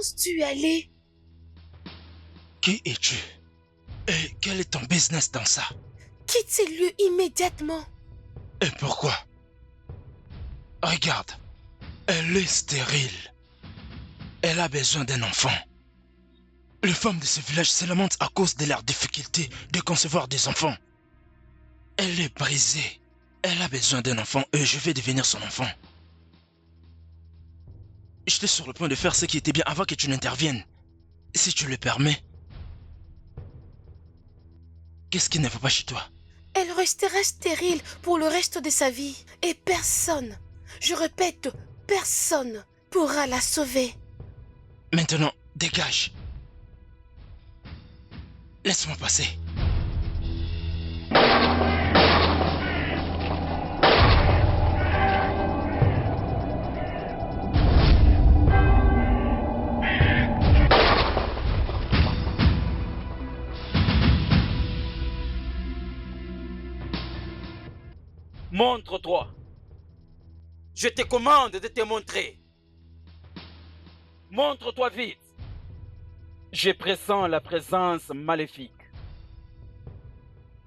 penses-tu aller? Qui es-tu? Et quel est ton business dans ça? Quitte ces lieux immédiatement. Et pourquoi? Regarde, elle est stérile. Elle a besoin d'un enfant. Les femmes de ce village se lamentent à cause de leur difficulté de concevoir des enfants. Elle est brisée. Elle a besoin d'un enfant et je vais devenir son enfant. J'étais sur le point de faire ce qui était bien avant que tu n'interviennes. Si tu le permets. Qu'est-ce qui ne va pas chez toi? Elle restera stérile pour le reste de sa vie. Et personne, je répète, personne pourra la sauver. Maintenant, dégage. Laisse-moi passer. Montre-toi. Je te commande de te montrer. Montre-toi vite. Je pressens la présence maléfique.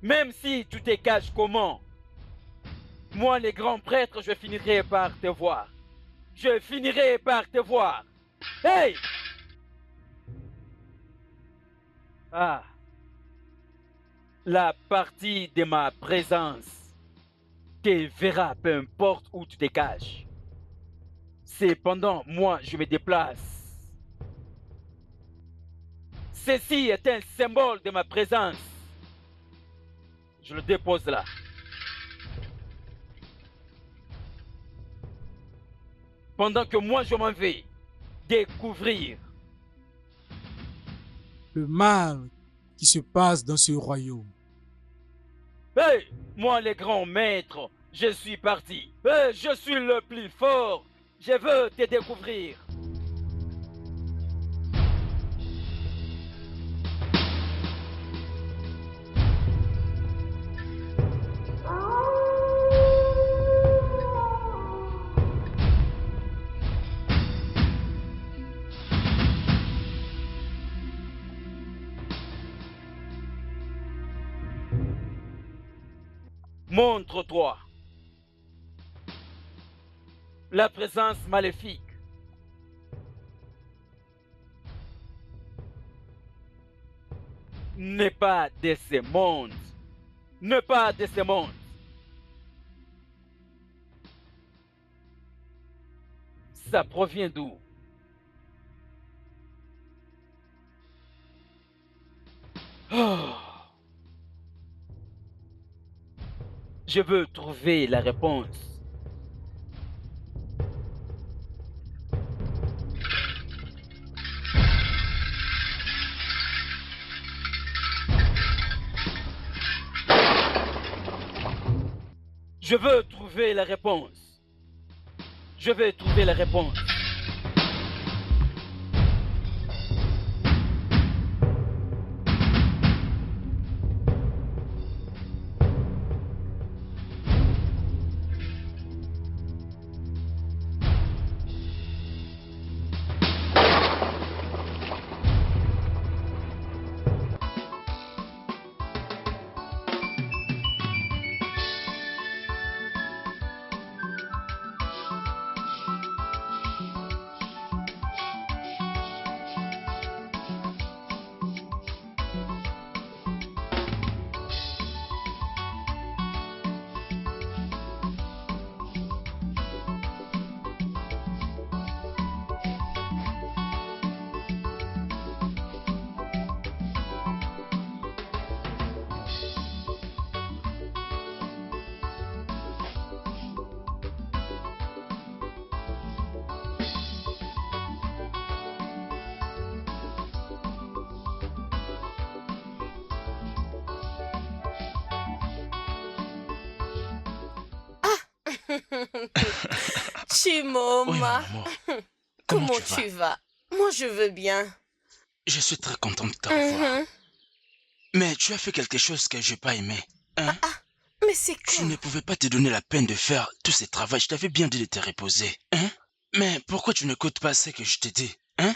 Même si tu te caches comment, moi, les grands prêtres, je finirai par te voir. Je finirai par te voir. Hey! Ah. La partie de ma présence te verra peu importe où tu te caches. Cependant, moi, je me déplace. Ceci est un symbole de ma présence. Je le dépose là. Pendant que moi, je m'en vais découvrir le mal qui se passe dans ce royaume. Hey, moi, les grands maîtres, je suis parti. Hey, je suis le plus fort. Je veux te découvrir. Montre-toi. La présence maléfique. N'est pas de ce monde. N'est pas de ce monde. Ça provient d'où? Oh. Je veux trouver la réponse. Je veux trouver la réponse. Je vais trouver la réponse. Chimoma, Oui, mon amour. comment tu vas? Moi, je veux bien. Je suis très content de te revoir. Mais tu as fait quelque chose que j'ai pas aimé. Hein? Mais c'est Tu quoi? ne pouvais pas te donner la peine de faire tout ce travail. Je t'avais bien dit de te reposer. Hein? Mais pourquoi tu n'écoutes pas ce que je te dis? Hein?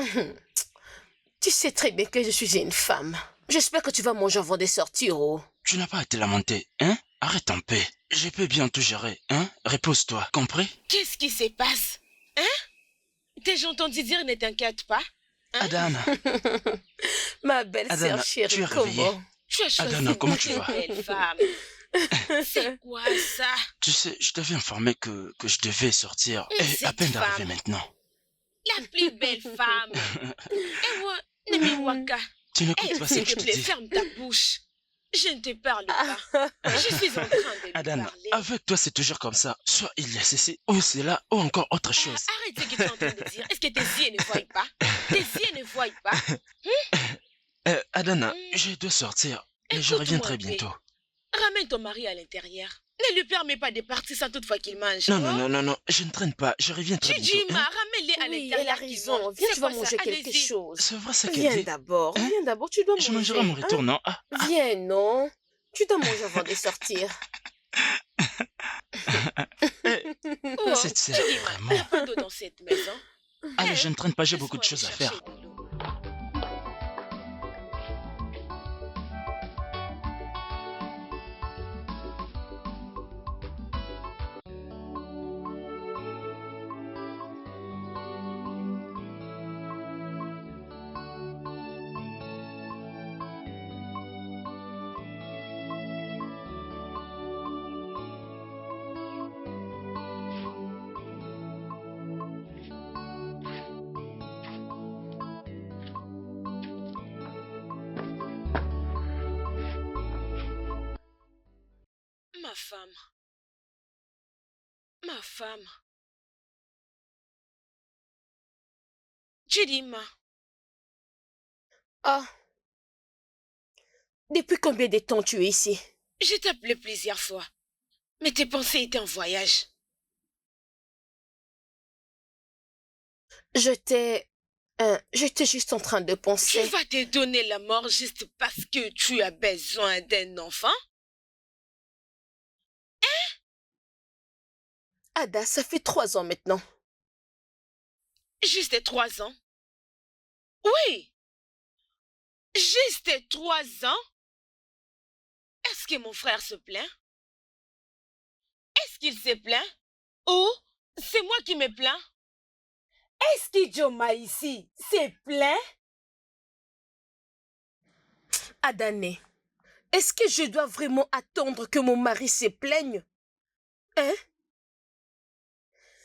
Tu sais très bien que je suis une femme. J'espère que tu vas manger avant de sortir, oh. Tu n'as pas à te lamenter, hein? Arrête en paix. Je peux bien tout gérer, hein? Repose-toi, compris? Qu'est-ce qui se passe? Hein? T'ai-je entendu dire ne t'inquiète pas? Hein? Adana, Ma belle Adana, sœur chérie, tu es réveillée? comment? Tu as choisi Adana, comment tu une vas? belle femme. C'est quoi ça? Tu sais, je t'avais informé que je devais sortir. Et Cette à peine d'arriver femme. maintenant. La plus belle femme. Et moi, Nemiwaka. Tu n'écoutes pas ce S'il que je te te plaît, dis. ferme ta bouche. Je ne te parle pas. Je suis en train de lui Adana, parler. avec toi c'est toujours comme ça. Soit il y a ceci, ou c'est là, ou encore autre chose. Arrête ce que tu es en train de dire. Est-ce que tes yeux ne voient pas? Tes yeux ne voient pas? Adana, je dois sortir. Et je Écoute-moi reviendrai un peu. bientôt. Ramène ton mari à l'intérieur. Ne lui permets pas de partir sans toutefois qu'il mange. Non, oh. non, non, non, non, je ne traîne pas. Je reviendrai bientôt. Chidjima, hein. ramène-les à Oui, l'intérieur. elle a qu'il raison. mange. Viens, C'est tu vas quoi ça? manger quelque Allez-y. chose. C'est vrai ce qu'elle Viens dit. d'abord, Hein? viens d'abord, tu dois Je manger. mangerai à mon hein. retour, non? Viens, non? Tu dois manger avant de sortir. Oh, C'est Chidjima, il n'y vraiment... a pas d'eau dans cette maison. Allez, Hein? je ne traîne pas, j'ai beaucoup de Laisse-moi choses à aller faire. chercher de l'eau. Ma femme. Ma femme. Chidima. Ah. Depuis combien de temps tu es ici? Je t'ai appelé plusieurs fois. Mais tes pensées étaient en voyage. J'étais juste en train de Tu penser. vas te donner la mort juste parce que tu as besoin d'un enfant? Ada, ça fait 3 ans maintenant. Juste 3 ans? Oui! Juste 3 ans? Est-ce que mon frère se plaint? Est-ce qu'il se plaint? Ou c'est moi qui me plains? Est-ce que Joma ici se plaint? Adane, est-ce que je dois vraiment attendre que mon mari se plaigne? Hein?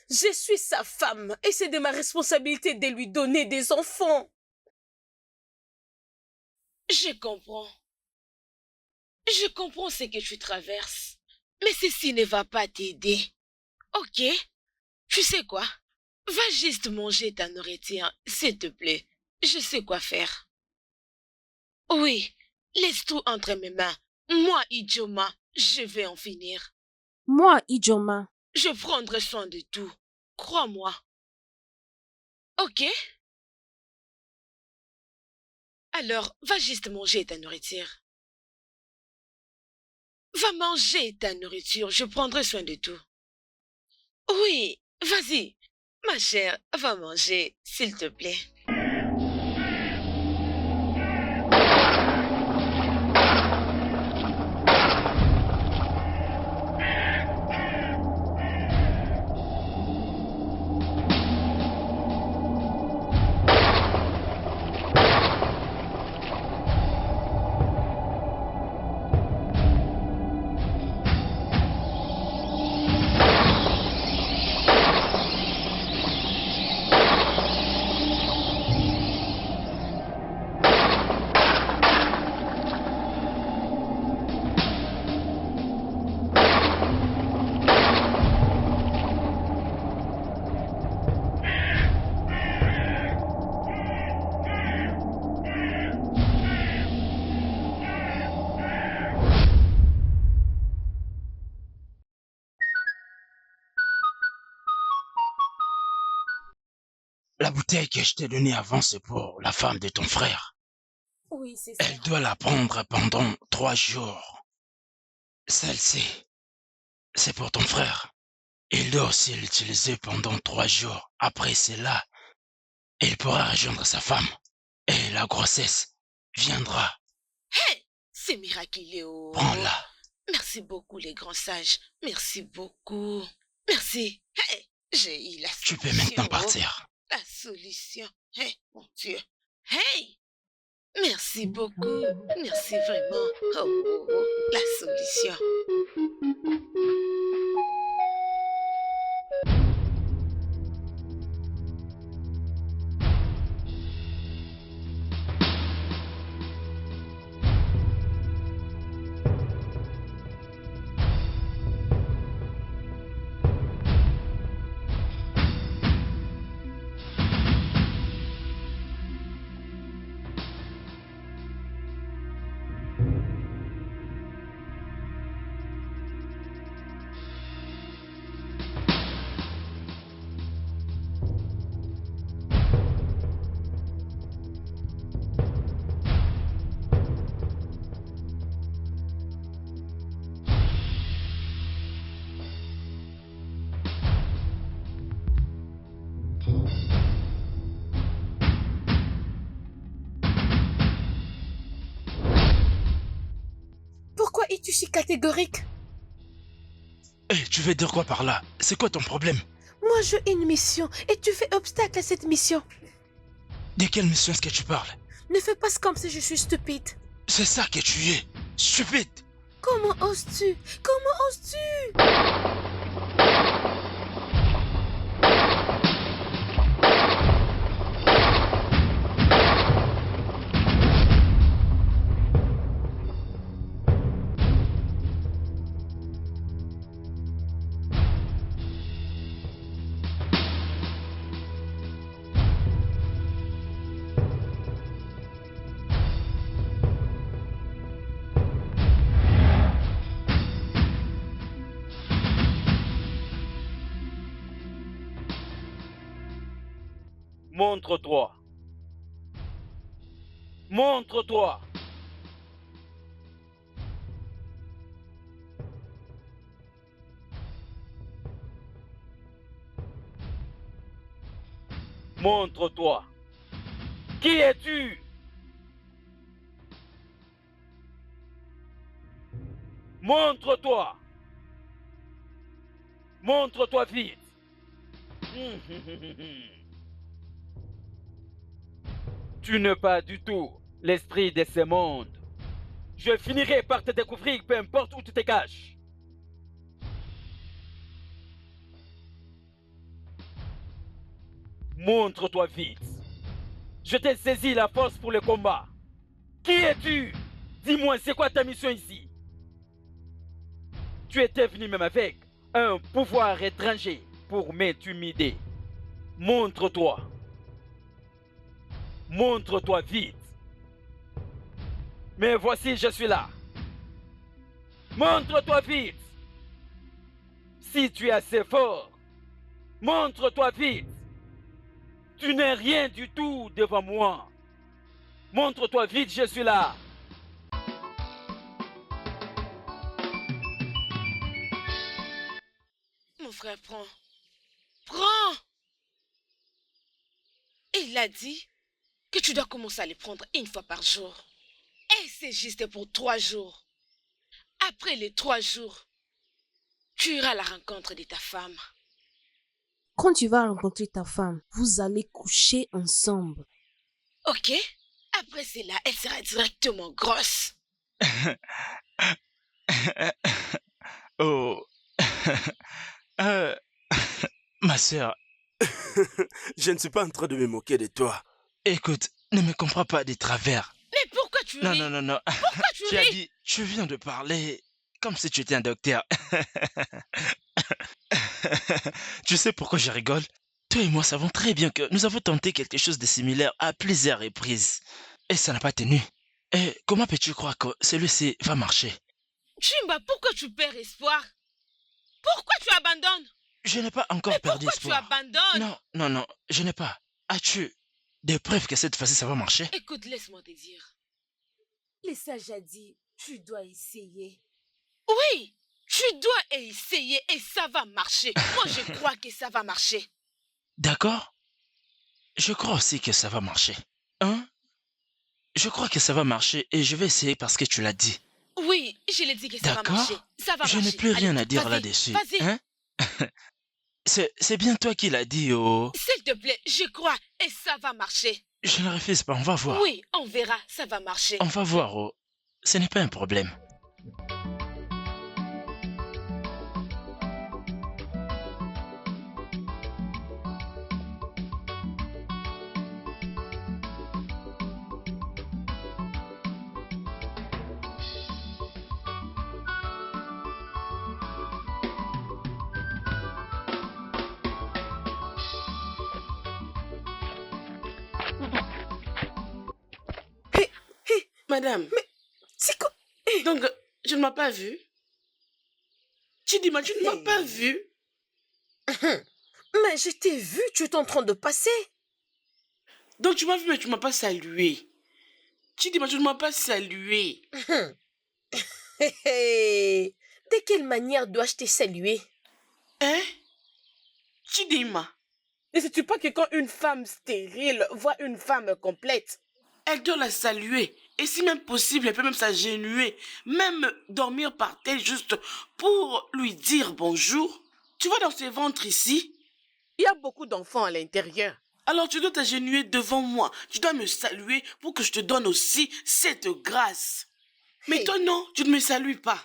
Je suis sa femme et c'est de ma responsabilité de lui donner des enfants. Je comprends. Je comprends ce que tu traverses. Mais ceci ne va pas t'aider. Ok? Tu sais quoi? Va juste manger ta nourriture, s'il te plaît. Je sais quoi faire. Oui, laisse tout entre mes mains. Moi, Ijoma, je vais en finir. Moi, Ijoma, Je prendrai soin de tout. Crois-moi. Ok? Alors, va juste manger ta nourriture. Va manger ta nourriture, je prendrai soin de tout. Oui, vas-y. Ma chère, va manger, s'il te plaît. La bouteille que je t'ai donnée avant, c'est pour la femme de ton frère. Oui, c'est ça. Elle doit la prendre pendant 3 jours. Celle-ci, c'est pour ton frère. Il doit aussi l'utiliser pendant 3 jours. Après cela, il pourra rejoindre sa femme. Et la grossesse viendra. Hey, c'est miraculeux. Prends-la. Merci beaucoup, les grands sages. Merci beaucoup. Merci. Hey, j'ai eu la Tu peux solution. maintenant partir. La solution. Hey, mon Dieu. Hey, merci beaucoup. Merci vraiment. La solution. Pourquoi es-tu si catégorique? Eh, tu veux dire quoi par là? C'est quoi ton problème? Moi, j'ai une mission et tu fais obstacle à cette mission. De quelle mission est-ce que tu parles? Ne fais pas comme si je suis stupide. C'est ça que tu es. Stupide. Comment oses-tu? Comment oses-tu? Montre-toi. Montre-toi. Montre-toi. Qui es-tu? Montre-toi. Montre-toi vite. Tu n'es pas du tout l'esprit de ce monde. Je finirai par te découvrir peu importe où tu te caches. Montre-toi vite. Je t'ai saisi la force pour le combat. Qui es-tu? Dis-moi, c'est quoi ta mission ici? Tu étais venu même avec un pouvoir étranger pour m'intimider. Montre-toi. Montre-toi vite. Mais voici, je suis là. Montre-toi vite. Si tu es assez fort, montre-toi vite. Tu n'es rien du tout devant moi. Montre-toi vite, je suis là. Mon frère, prends. Prends. Et il a dit que tu dois commencer à les prendre une fois par jour. Et c'est juste pour 3 jours. Après les 3 jours, tu iras à la rencontre de ta femme. Quand tu vas rencontrer ta femme, vous allez coucher ensemble. Ok? Après cela, elle sera directement grosse. Oh. Ma sœur, Je ne suis pas en train de me moquer de toi. écoute, ne me comprends pas des travers. Mais pourquoi tu Non, ris? non, non, non. Pourquoi tu Tu as ris? dit, tu viens de parler comme si tu étais un docteur. Tu sais pourquoi je rigole? Toi et moi savons très bien que nous avons tenté quelque chose de similaire à plusieurs reprises. Et ça n'a pas tenu. Et comment peux-tu croire que celui-ci va marcher? Chimba, pourquoi tu perds espoir? Pourquoi tu abandonnes? Je n'ai pas encore Mais perdu pourquoi tu espoir. abandonnes? Non, non, non, je n'ai pas. As-tu des preuves que cette fois-ci ça va marcher? Écoute, laisse-moi te dire. Les sages a dit, tu dois essayer. Oui, tu dois essayer et ça va marcher. Moi, je crois que ça va marcher. D'accord? Je crois aussi que ça va marcher. Hein? Je crois que ça va marcher et je vais essayer parce que tu l'as dit. Oui, je l'ai dit que ça va D'accord? marcher. Ça va Je marcher. n'ai plus rien Allez, à dire vas-y, là-dessus. Vas-y, Hein? C'est bien toi qui l'as dit, oh. s'il te plaît, je crois et ça va marcher. Je ne refuse pas, on va voir. Oui, on verra, ça va marcher. On va voir, oh. Ce n'est pas un problème. Madame, C'est quoi? donc je ne m'as pas vue. Chidima, tu ne m'as pas vue. Mais je t'ai vu, tu es en train de passer. Donc tu m'as vu mais tu ne m'as pas salué. Chidima, tu ne m'as pas salué. Hé, hé. De quelle manière dois-je te saluer? Hein? Chidima, Ne sais-tu pas que quand une femme stérile voit une femme complète, elle doit la saluer. Et si même possible, elle peut même s'agenouiller. Même dormir par terre juste pour lui dire bonjour. Tu vois dans ce ventre ici? il y a beaucoup d'enfants à l'intérieur. Alors tu dois t'agenouiller devant moi. Tu dois me saluer pour que je te donne aussi cette grâce. Mais Hey. toi non, tu ne me salues pas.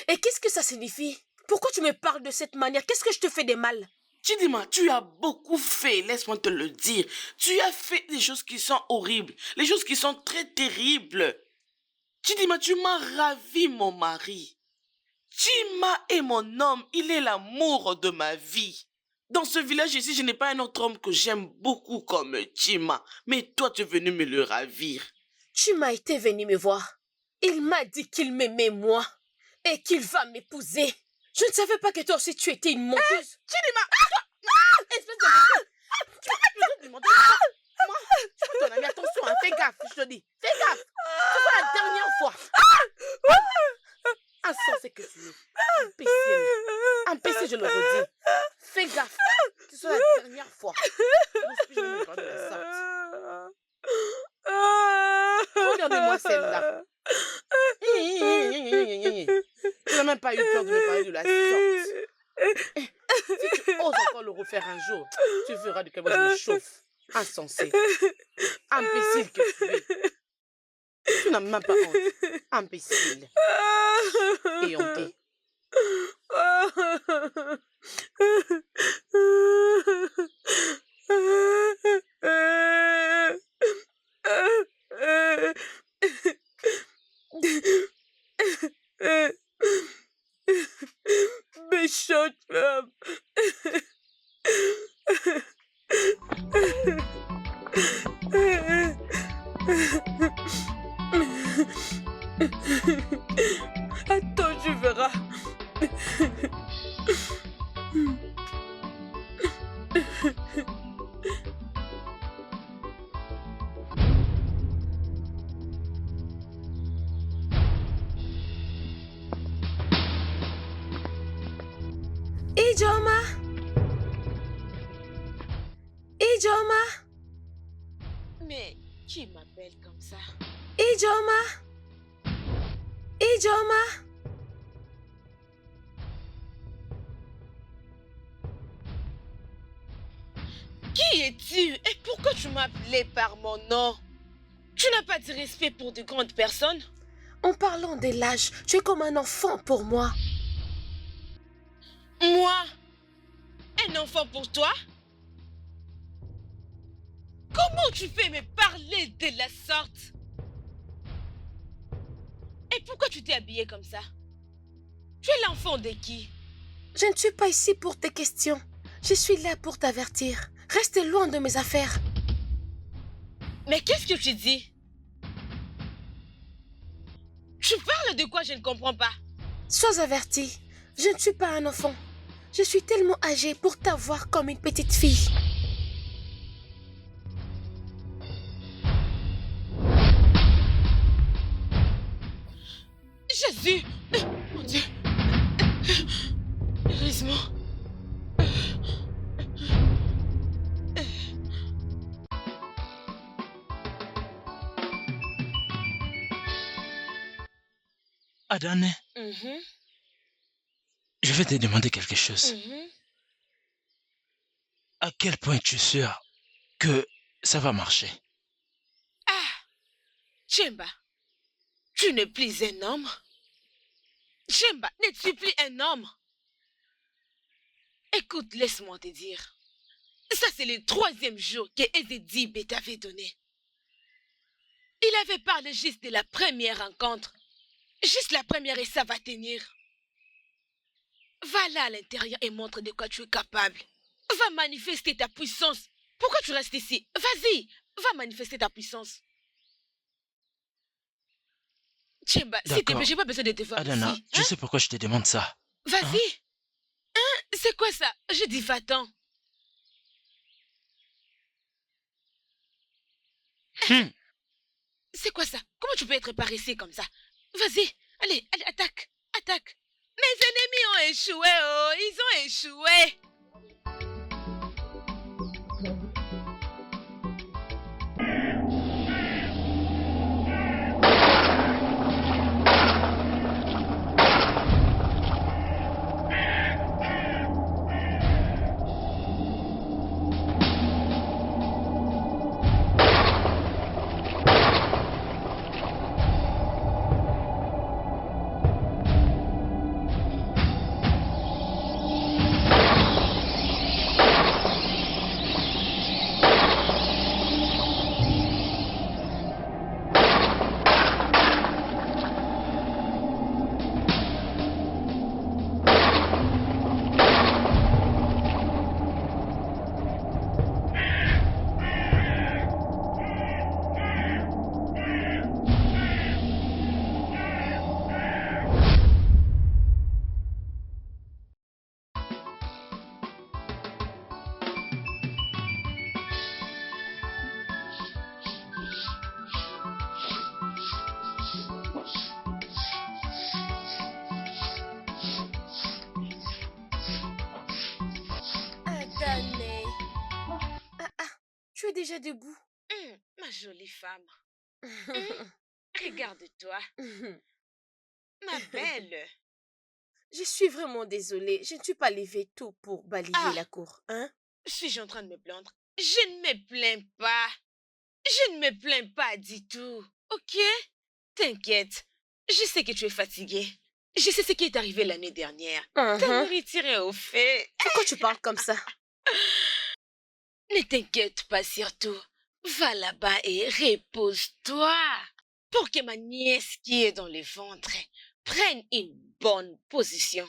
Et qu'est-ce que ça signifie? Pourquoi tu me parles de cette manière? Qu'est-ce que je te fais de mal? Chidima, tu as beaucoup fait, laisse-moi te le dire. Tu as fait des choses qui sont horribles, les choses qui sont très terribles. Chidima, tu m'as ravi, mon mari. Chima est mon homme, il est l'amour de ma vie. Dans ce village ici, je n'ai pas un autre homme que j'aime beaucoup comme Chima. Mais toi, tu es venu me le ravir. Tu m'as été venu me voir. Il m'a dit qu'il m'aimait moi et qu'il va m'épouser. Je ne savais pas que toi aussi tu étais une menteuse. Chidima, Espèce de menteuse. Tu vas toujours demander moi. Tu peux ton ami, attention, hein, fais gaffe, je te dis. Fais gaffe. Ce sera la dernière fois. Insensé que tu es. Imbécile. Imbécile, je le redis. Fais gaffe. Ce sera la dernière fois. Moi, je vais me parler de la sorte. Regardez-moi celle-là. Tu n'as même pas eu peur de me parler de la sorte. Si tu oses encore le refaire un jour, tu verras de quel point je me chauffe. Insensé. Imbécile que tu es. Tu n'as même pas honte. Imbécile. Et honté. Méchante femme. Attends, tu verras. Ijoma. Ijoma. Mais qui m'appelle comme ça? Ijoma. Ijoma. Qui es-tu et pourquoi tu m'appelais par mon nom? Tu n'as pas de respect pour de grandes personnes? En parlant de l'âge, tu es comme un enfant pour moi. Moi? Un enfant pour toi? Comment tu fais me parler de la sorte? Et pourquoi tu t'es habillé comme ça? Tu es l'enfant de qui? Je ne suis pas ici pour tes questions. Je suis là pour t'avertir. Reste loin de mes affaires. Mais qu'est-ce que tu dis? Tu parles de quoi? Je ne comprends pas. Sois averti. Je ne suis pas un enfant. Je suis tellement âgée pour t'avoir comme une petite fille. Jésus! Mon Dieu! Heureusement. Adane, Mhm, je vais te demander quelque chose. mhm. À quel point tu es sûr que ça va marcher? Ah, Chemba, tu n'es plus un homme. Chemba, n'es-tu plus un homme? Écoute, laisse-moi te dire. Ça, c'est le 3e jour que Ezedib t'avait donné. Il avait parlé juste de la première rencontre. Juste la première et ça va tenir. Va là à l'intérieur et montre de quoi tu es capable. Va manifester ta puissance. Pourquoi tu restes ici? Vas-y, va manifester ta puissance. Chemba, s'il te plaît, D'accord. j'ai pas besoin de te voir Adana, ici. tu sais pourquoi je te demande ça? Vas-y. Hein? C'est quoi ça? Je dis va-t'en. C'est quoi ça? Comment tu peux être paresseux comme ça? Vas-y, allez, allez, attaque, attaque. Mes ennemis ont échoué, oh, ils ont échoué. Adane. Tu es déjà debout. Ma jolie femme. Regarde-toi, ma belle. Je suis vraiment désolée. Je ne suis pas levée tôt pour balayer Ah. la cour, hein? Suis-je en train de me plaindre? Je ne me plains pas. Je ne me plains pas du tout. Ok? T'inquiète. Je sais que tu es fatiguée. Je sais ce qui est arrivé l'année dernière. Ta nourriture est au fait. Pourquoi tu parles comme ça? Ne t'inquiète pas surtout. Va là-bas et repose-toi. Pour que ma nièce qui est dans le ventre prenne une bonne position.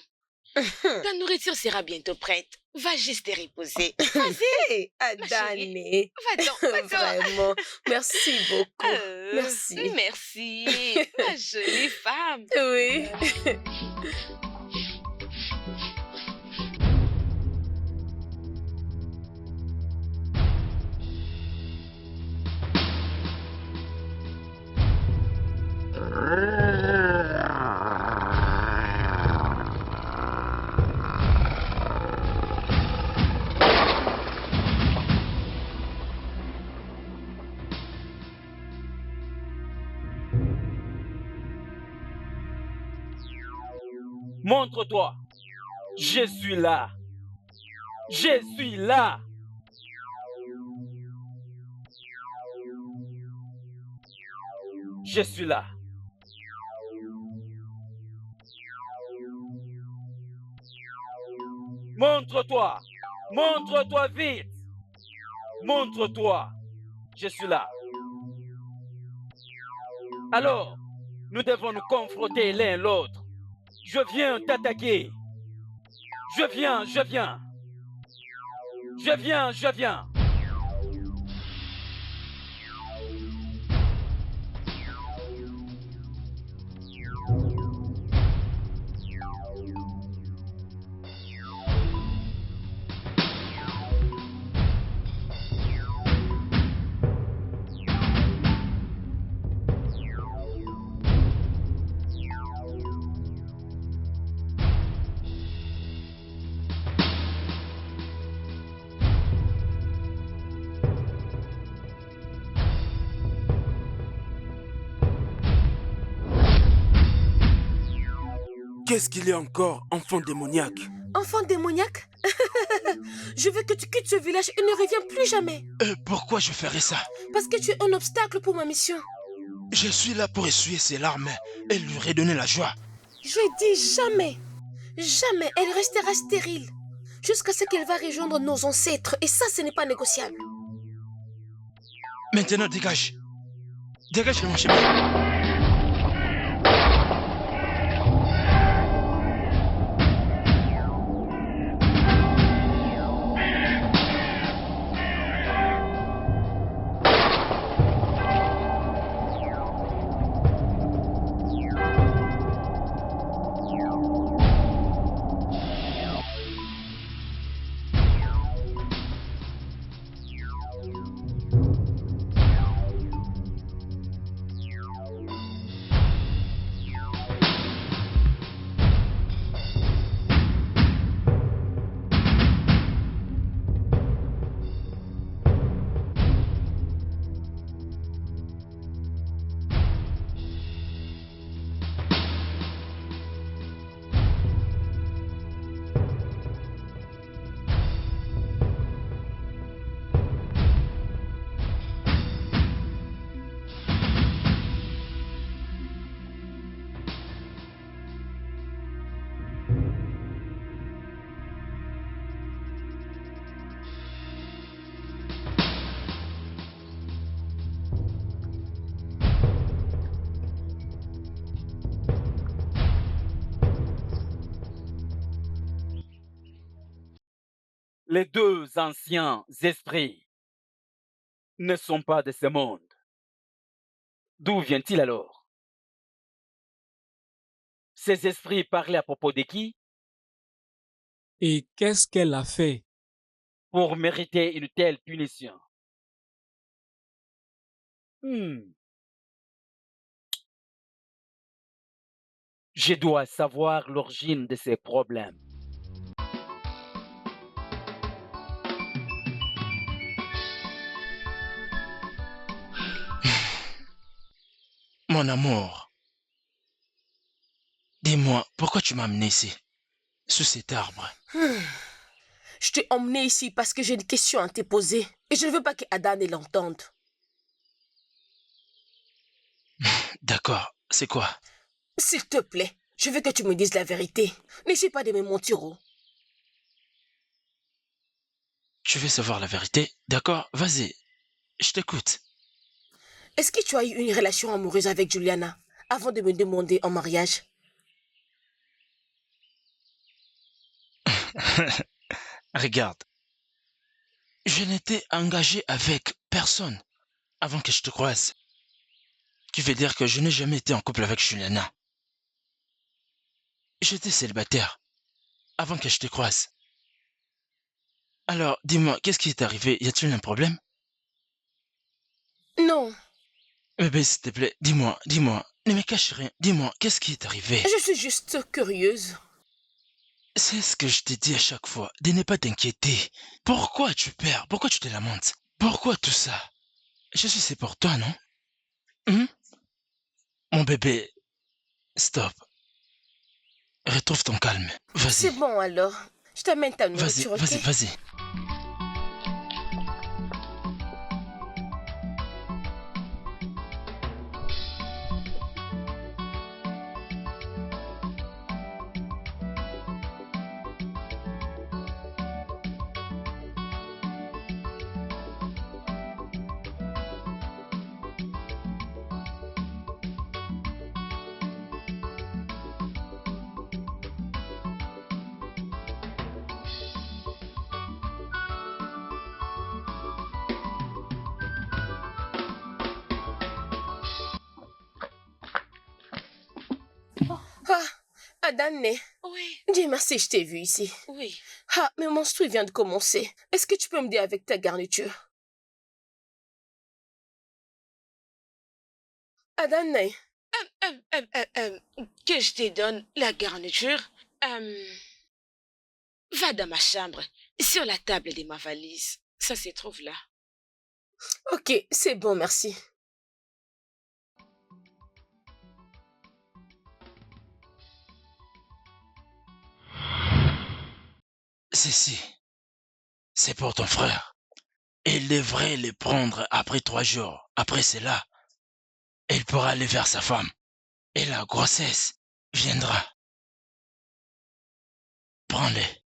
Ta nourriture sera bientôt prête. Va juste te reposer. Vas-y. Adane. Va-t'en, va-t'en. Vraiment. Merci beaucoup. Merci. Merci, ma jolie femme. Oui. Montre-toi. Je suis là. Je suis là. Je suis là. Montre-toi. Montre-toi vite. Montre-toi. Je suis là. Alors, nous devons nous confronter l'un l'autre. Je viens t'attaquer. Je viens, je viens. Je viens, je viens. Qu'est-ce qu'il y a encore, enfant démoniaque? Enfant démoniaque? Je veux que tu quittes ce village et ne reviens plus jamais. Pourquoi je ferais ça? Parce que tu es un obstacle pour ma mission. Je suis là pour essuyer ses larmes et lui redonner la joie. Je dis jamais. Jamais elle restera stérile. Jusqu'à ce qu'elle va rejoindre nos ancêtres. Et ça, ce n'est pas négociable. Maintenant, dégage. Dégage de mon chemin. Les deux anciens esprits ne sont pas de ce monde. D'où viennent-ils alors? Ces esprits parlaient à propos de qui? Et qu'est-ce qu'elle a fait? Pour mériter une telle punition? Je dois savoir l'origine de ces problèmes. Mon amour, dis-moi, pourquoi tu m'as amené ici, sous cet arbre? Je t'ai emmené ici parce que j'ai une question à te poser. Et je ne veux pas que Adane l'entende. D'accord, c'est quoi? S'il te plaît, je veux que tu me dises la vérité. N'essaie pas de me mentir. Tu veux savoir la vérité? D'accord, vas-y, je t'écoute. Est-ce que tu as eu une relation amoureuse avec Juliana avant de me demander en mariage? Regarde, je n'étais engagé avec personne avant que je te croise. Qui veut dire que je n'ai jamais été en couple avec Juliana. J'étais célibataire avant que je te croise. Alors, dis-moi, qu'est-ce qui est arrivé? Y a-t-il un problème? Non. Bébé, s'il te plaît, dis-moi, ne me cache rien, dis-moi, qu'est-ce qui est arrivé? Je suis juste curieuse. C'est ce que je te dis à chaque fois, de ne pas t'inquiéter. Pourquoi tu perds? Pourquoi tu te lamentes? Pourquoi tout ça? Je suis c'est pour toi, non? Mon bébé, stop. Retrouve ton calme, vas-y. C'est bon alors. Je t'amène ta Vas-y, nourriture, ok? vas-y. Ah, Adane. Oui, Dieu merci, je t'ai vu ici. oui. Ah, mais mon menstru vient de commencer. Est-ce que tu peux m'aider avec ta garniture? Adane. Que je te donne la garniture. Va dans ma chambre, sur la table de ma valise. Ça se trouve là. Ok, c'est bon, merci. Ceci, c'est pour ton frère. Il devrait les prendre après 3 jours. Après cela, il pourra aller vers sa femme. Et la grossesse viendra. Prends-les.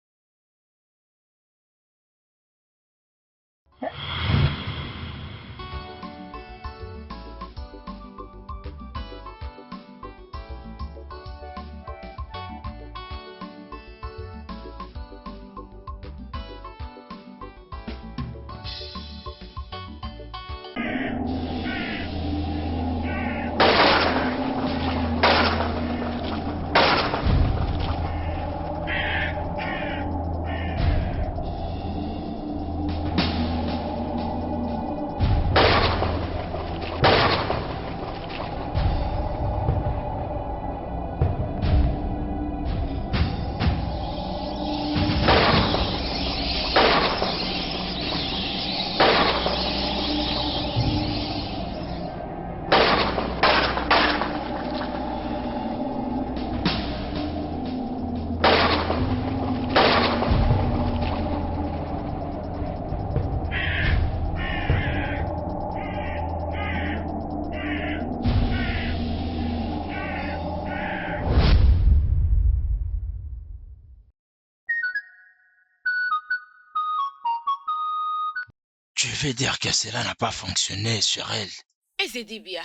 Tu veux dire que cela n'a pas fonctionné sur elle? Ezedibia,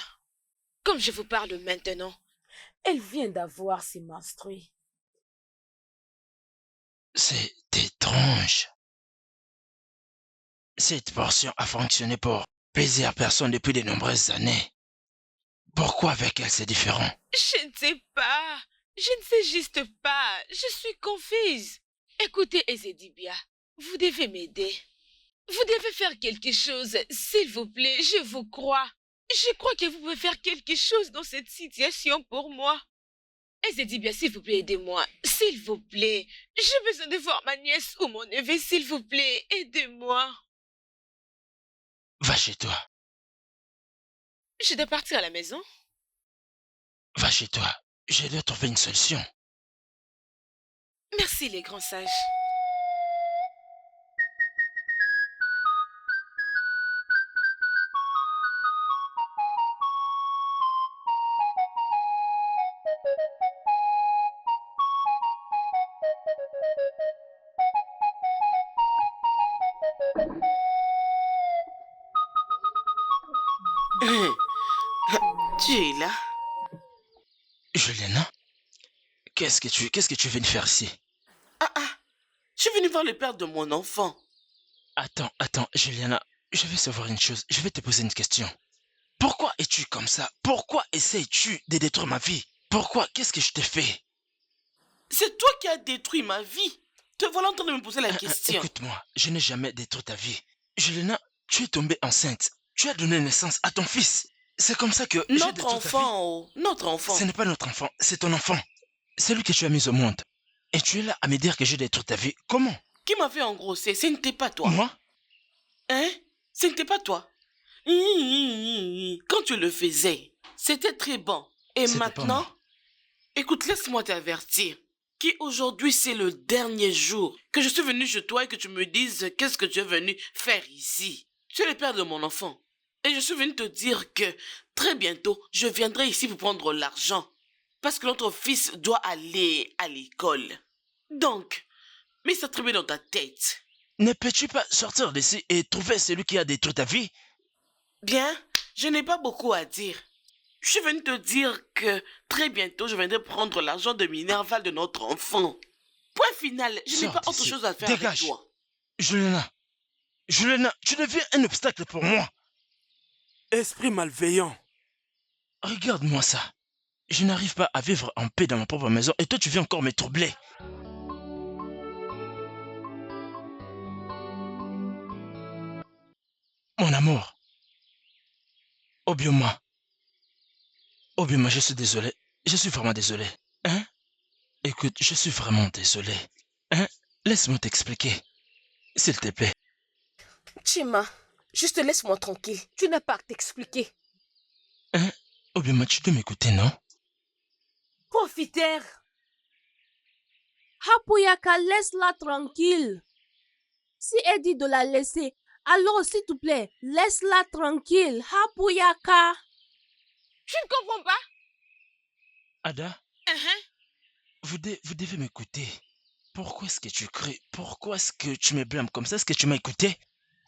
comme je vous parle maintenant, Elle vient d'avoir ses menstrues. C'est étrange. Cette portion a fonctionné pour plusieurs personnes depuis de nombreuses années. Pourquoi avec elle c'est différent? je ne sais pas. Je ne sais juste pas. Je suis confuse. Écoutez, Ezedibia, vous devez m'aider. Vous devez faire quelque chose, s'il vous plaît, je vous crois. Je crois que vous pouvez faire quelque chose dans cette situation pour moi. Ezedibia, s'il vous plaît, aidez-moi. S'il vous plaît. J'ai besoin de voir ma nièce ou mon neveu, s'il vous plaît. Aidez-moi. Va chez toi. Je dois partir à la maison. Va chez toi. Je dois trouver une solution. Merci, les grands sages. Tu es là? Juliana, qu'est-ce que tu viens de faire ici? Je suis venu voir le père de mon enfant. Attends, Juliana, je vais savoir une chose, je vais te poser une question. Pourquoi es-tu comme ça? Pourquoi essayes-tu de détruire ma vie? Pourquoi? Qu'est-ce que je t'ai fait? C'est toi qui as détruit ma vie. Te voilà en train de me poser la question. Écoute-moi, je n'ai jamais détruit ta vie. Juliana, tu es tombée enceinte. Tu as donné naissance à ton fils. C'est comme ça que j'ai Notre détruit ta vie. enfant, oh, notre enfant. Ce n'est pas notre enfant, c'est ton enfant. C'est lui que tu as mis au monde. Et tu es là à me dire que j'ai détruit ta vie. Comment? Qui m'a fait engrosser? Ce n'était pas toi. Moi? Hein? Ce n'était pas toi. Quand tu le faisais, c'était très bon. Et C'était pas maintenant, moi. écoute, laisse-moi t'avertir qu'aujourd'hui c'est le dernier jour que je suis venu chez toi et que tu me dises qu'est-ce que tu es venu faire ici. Tu es le père de mon enfant. Et je suis venu te dire que très bientôt, je viendrai ici pour prendre l'argent. Parce que notre fils doit aller à l'école. Donc, mets ça très bien dans ta tête. Ne peux-tu pas sortir d'ici et trouver celui qui a détruit ta vie? Bien, je n'ai pas beaucoup à dire. Je suis venu te dire que très bientôt, je viendrai prendre l'argent de Minerval de notre enfant. Point final, je n'ai Sors pas autre d'ici. chose à faire Dégage. avec toi. Juliana, tu deviens un obstacle pour moi. Esprit malveillant. Regarde-moi ça. Je n'arrive pas à vivre en paix dans ma propre maison et toi tu viens encore me troubler. Mon amour. Obioma, je suis désolé. Je suis vraiment désolé. Hein? Écoute, je suis vraiment désolé. Hein? Laisse-moi t'expliquer. S'il te plaît. Chima, juste laisse-moi tranquille. Tu n'as pas à t'expliquer. Hein? Obioma, tu dois m'écouter, non? Profiteur. Hapoyaka, laisse-la tranquille. Si elle dit de la laisser, alors s'il te plaît, laisse-la tranquille. Hapoyaka. Tu ne comprends pas? Ada, Uh-huh. vous devez m'écouter. Pourquoi est-ce que tu cries? Pourquoi est-ce que tu me blâmes comme ça? Est-ce que tu m'as écouté?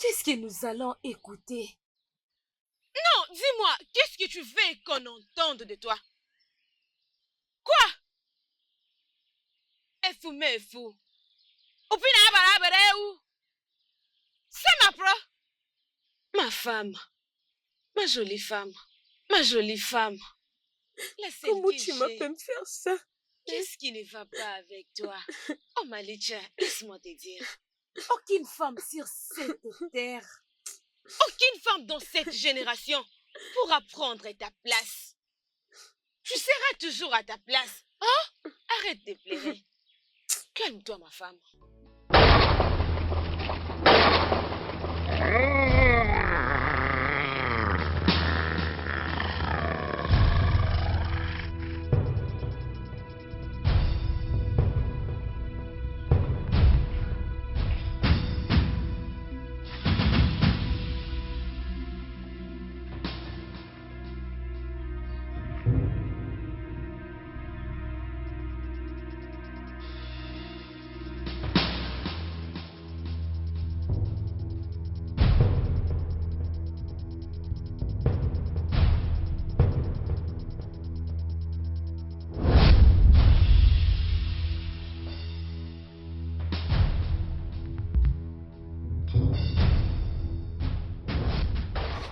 Qu'est-ce que nous allons écouter? Non, dis-moi, qu'est-ce que tu veux qu'on entende de toi? Quoi? Es fou, mais fou. C'est ma pro. Ma femme. Ma jolie femme. Ma jolie femme. La seule Comment que tu j'ai. m'as fait me faire ça? Qu'est-ce qui ne va pas avec toi? Oh Malicha, laisse-moi te dire. Aucune femme sur cette terre. Aucune femme dans cette génération pourra prendre ta place. Tu seras toujours à ta place. Oh, arrête de pleurer. Calme-toi, ma femme.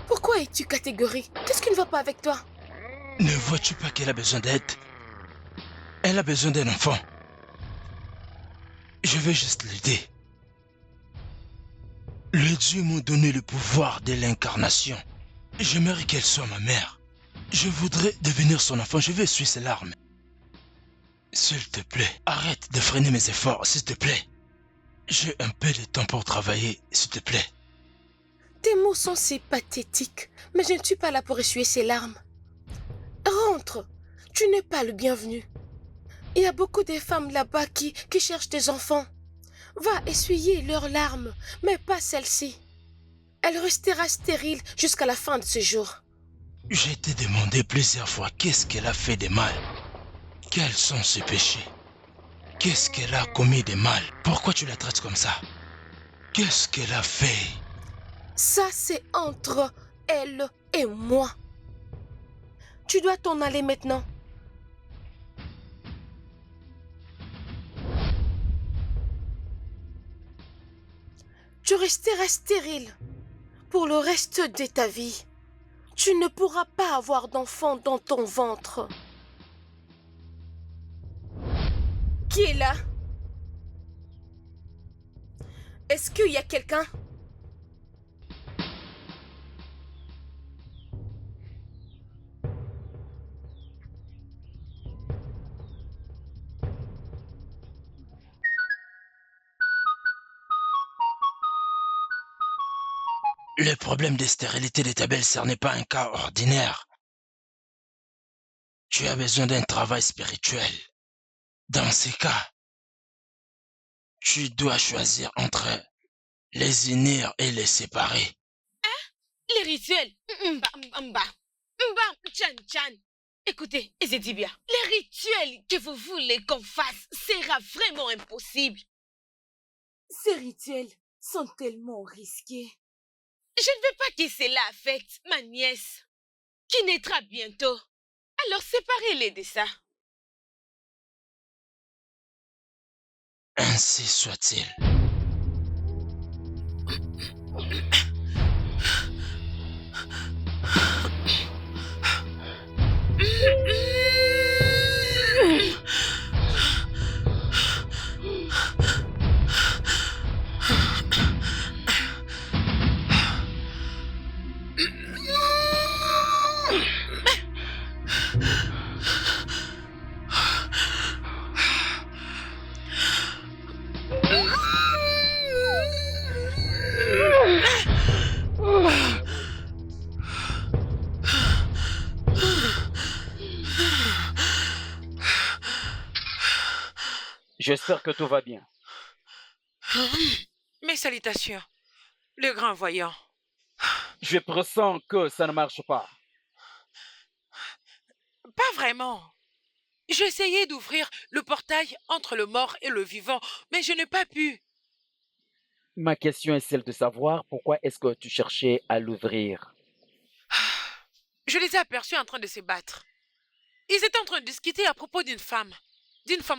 Pourquoi es-tu catégorique? Qu'est-ce qui ne va pas avec toi? Ne vois-tu pas qu'elle a besoin d'aide? Elle a besoin d'un enfant. Je vais juste l'aider. Les dieux m'ont donné le pouvoir de l'incarnation. J'aimerais qu'elle soit ma mère. Je voudrais devenir son enfant. Je vais essuyer ses larmes. S'il te plaît, arrête de freiner mes efforts, s'il te plaît. J'ai un peu de temps pour travailler, s'il te plaît. Tes mots sont si pathétiques, mais je ne suis pas là pour essuyer ces larmes. Rentre, tu n'es pas le bienvenu. Il y a beaucoup de femmes là-bas qui cherchent des enfants. Va essuyer leurs larmes, mais pas celle-ci. Elle restera stérile jusqu'à la fin de ce jour. J'ai été demandé plusieurs fois qu'est-ce qu'elle a fait de mal. Quels sont ses péchés? Qu'est-ce qu'elle a commis de mal? Pourquoi tu la traites comme ça? Qu'est-ce qu'elle a fait? Ça, c'est entre elle et moi. Tu dois t'en aller maintenant. Tu resteras stérile pour le reste de ta vie. Tu ne pourras pas avoir d'enfant dans ton ventre. Qui est là? Est-ce qu'il y a quelqu'un? Le problème de stérilité de ta belle-sœur n'est pas un cas ordinaire. Tu as besoin d'un travail spirituel. Dans ces cas, tu dois choisir entre les unir et les séparer. Les rituels. Mba, chan, chan. Écoutez, Ezedibia, les rituels que vous voulez qu'on fasse sera vraiment impossible. Ces rituels sont tellement risqués. Je ne veux pas que cela affecte ma nièce, qui naîtra bientôt. Alors séparez-les de ça. Ainsi soit-il. J'espère que tout va bien. Mes salutations, le grand voyant. Je pressens que ça ne marche pas. Pas vraiment. J'ai essayé d'ouvrir le portail entre le mort et le vivant, mais je n'ai pas pu. Ma question est celle de savoir pourquoi est-ce que tu cherchais à l'ouvrir. Je les ai aperçus en train de se battre. Ils étaient en train de discuter à propos d'une femme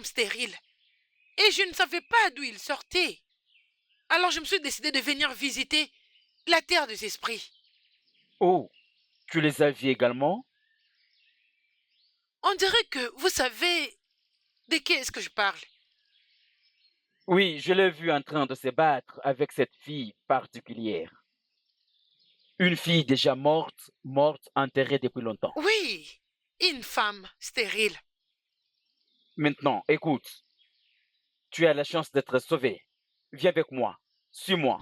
stérile. Et je ne savais pas d'où ils sortaient. Alors je me suis décidé de venir visiter la terre des esprits. Oh, tu les as vus également? On dirait que vous savez de qui est-ce que je parle. Oui, je l'ai vu en train de se battre avec cette fille particulière. Une fille déjà morte, enterrée depuis longtemps. Oui, une femme stérile. Maintenant, écoute. Tu as la chance d'être sauvé. Viens avec moi. Suis-moi.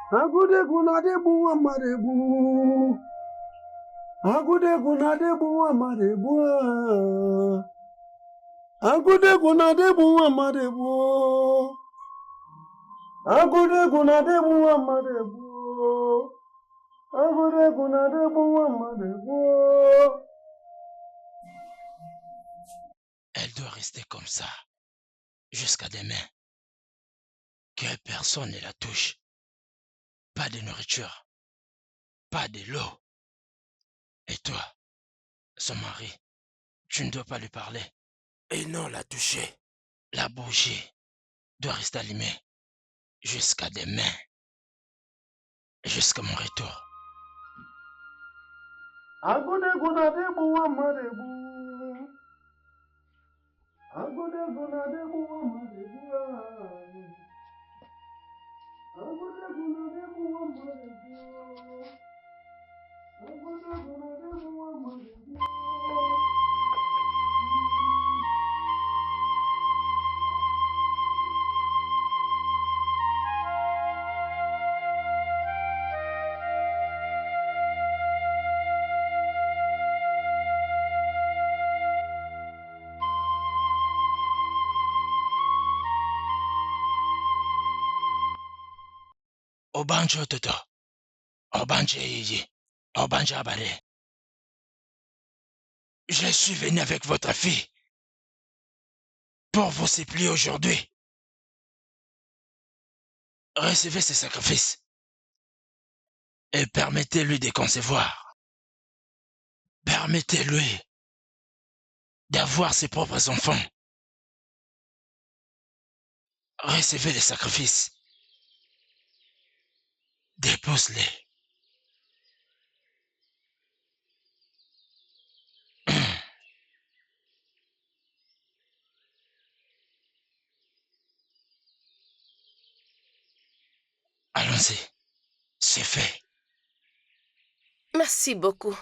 Agude gunade buwa marebu. Agude gunade buwa marebu. Agude gunade buwa marebu. Agude gunade buwa marebu. Agude gunade buwa marebu. Elle doit rester comme ça, jusqu'à demain. Que personne ne la touche. Pas de nourriture, pas de l'eau. Et toi, son mari, tu ne dois pas lui parler. Et non la toucher. La bougie doit rester allumée jusqu'à demain, jusqu'à mon retour. Agude gunade buwa marebu. Agude gunade buwa marebu. Agude gunade buwa marebu. Agude gunade buwa marebu. Obanjo Toto, Obanje Iyi, Obanje Abale. Je suis venu avec votre fille pour vous supplier aujourd'hui. Recevez ce sacrifice et permettez-lui de concevoir. Permettez-lui d'avoir ses propres enfants. Recevez les sacrifices. Dépose-les. Allons-y. C'est fait. Merci beaucoup.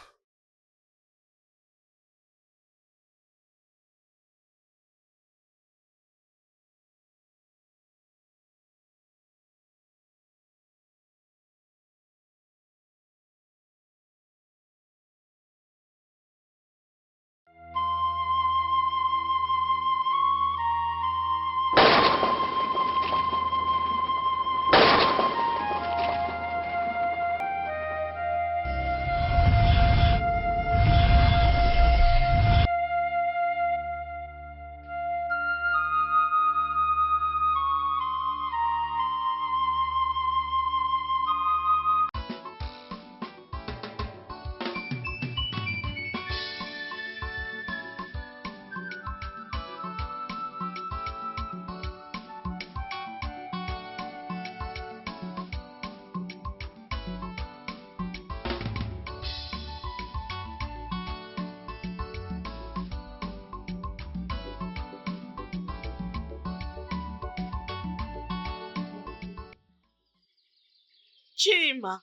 Chima.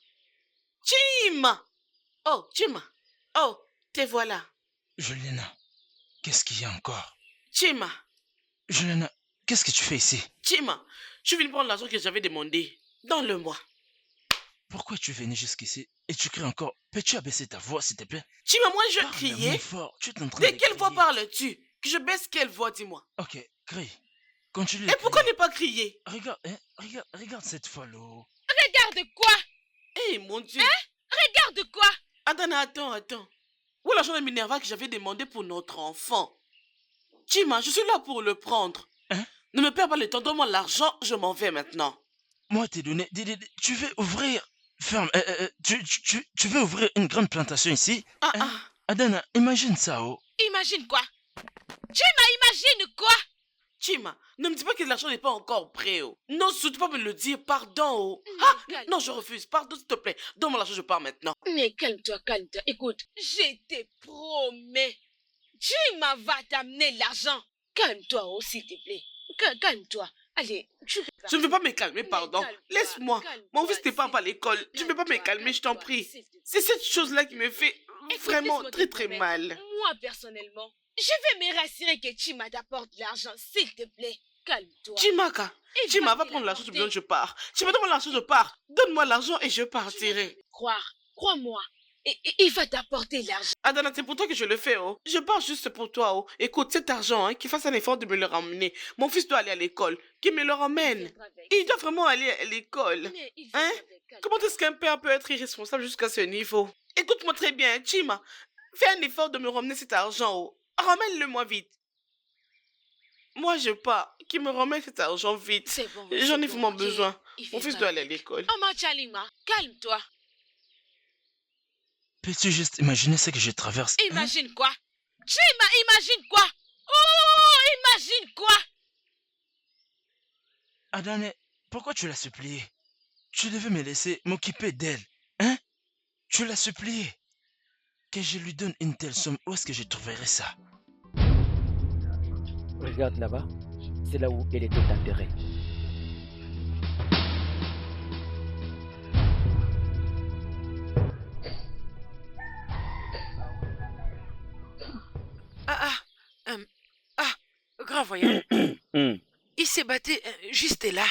Chima. Oh, Chima. Oh, te voilà. Juliana, qu'est-ce qu'il y a encore? Chima. Juliana, qu'est-ce que tu fais ici? Chima, je suis venu prendre l'argent que j'avais demandé. Donne-le-moi. Pourquoi tu es venu jusqu'ici et tu cries encore? Peux-tu abaisser ta voix, s'il te plaît? Chima, moi je Parle criais. moins fort, tu es en train De de quelle voix crier. parles-tu? Que je baisse quelle voix, dis-moi. Ok, crie. Continue. Et pourquoi ne pas crier? Regarde, hein, regarde cette folle. Oh. Regarde quoi? Eh, mon Dieu. Regarde quoi? Adana, attends. Où est l'argent de Minerva que j'avais demandé pour notre enfant? Chima, je suis là pour le prendre. Hein? Ne me perds pas le temps, donne-moi l'argent, je m'en vais maintenant. Moi, t'ai donné. Tu veux ouvrir. Ferme. Tu veux ouvrir une grande plantation ici? Adana, imagine ça, oh. Imagine quoi? Chima, imagine quoi? Chima, ne me dis pas que l'argent n'est pas encore prêt, oh. Non, surtout pas me le dire, pardon, oh. Calme. Non, je refuse, pardon, s'il te plaît. Donne-moi l'argent, je pars maintenant. Mais calme-toi. Écoute, je te promets. Chima va t'amener l'argent. Calme-toi, oh, s'il te plaît. Calme-toi. Allez, Je ne veux pas me calmer, pardon. Laisse-moi. Mon fils n'est pas à l'école. Tu ne peux pas me calmer, je t'en prie. C'est cette chose-là qui me fait vraiment très très mal. Moi, personnellement, je vais me rassurer que Chima t'apporte l'argent, s'il te plaît. Calme-toi. Chimaka, Chima va prendre l'argent, je pars. Chima, donne-moi l'argent, je pars. Donne-moi l'argent et je partirai. Crois-moi. Et il va t'apporter l'argent. Adana, c'est pour toi que je le fais, oh. Je pars juste pour toi, oh. Écoute, cet argent, hein, qu'il fasse un effort de me le ramener. Mon fils doit aller à l'école. Qu'il me le ramène. Il doit vraiment aller à l'école. Hein? Comment est-ce qu'un père peut être irresponsable jusqu'à ce niveau? Écoute-moi très bien, Chima. Fais un effort de me ramener cet argent, oh. Ramène-le-moi vite. Moi, je pars. Qu'il me ramène cet argent vite. C'est bon. J'en ai vraiment ok. besoin. Il fait Mon fils pas doit aller à avec. l'école. Oh, ma Chalima, calme-toi. Peux-tu juste imaginer ce que je traverse? hein? Imagine quoi? Chima, imagine quoi? Oh, imagine quoi? Adane, pourquoi tu l'as supplié? Tu devais me laisser m'occuper d'elle. Hein? Tu l'as supplié. Que je lui donne une telle somme, où est-ce que je trouverai ça? Regarde là-bas, c'est là où elle était enterrée. Grand voyant. Il s'est battu juste là.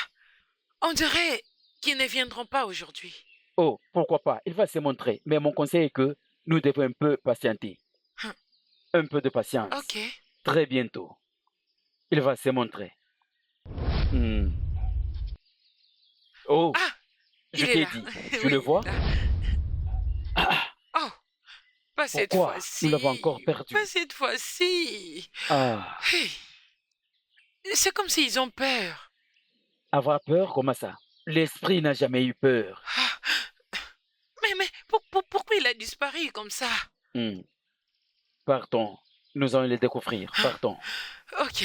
On dirait qu'ils ne viendront pas aujourd'hui. Oh, pourquoi pas, il va se montrer. Mais mon conseil est que nous devons un peu patienter. Un peu de patience. Ok. Très bientôt, il va se montrer. Oh, je il est t'ai là. dit, tu le vois? Oh, pas cette Pourquoi fois-ci. nous l'avons encore perdu? Pas cette fois-ci. Ah, Hey. C'est comme s'ils ont peur. avoir peur, comment ça? L'esprit n'a jamais eu peur. Mais pourquoi il a disparu comme ça? Partons, nous allons le découvrir. Partons. Ok.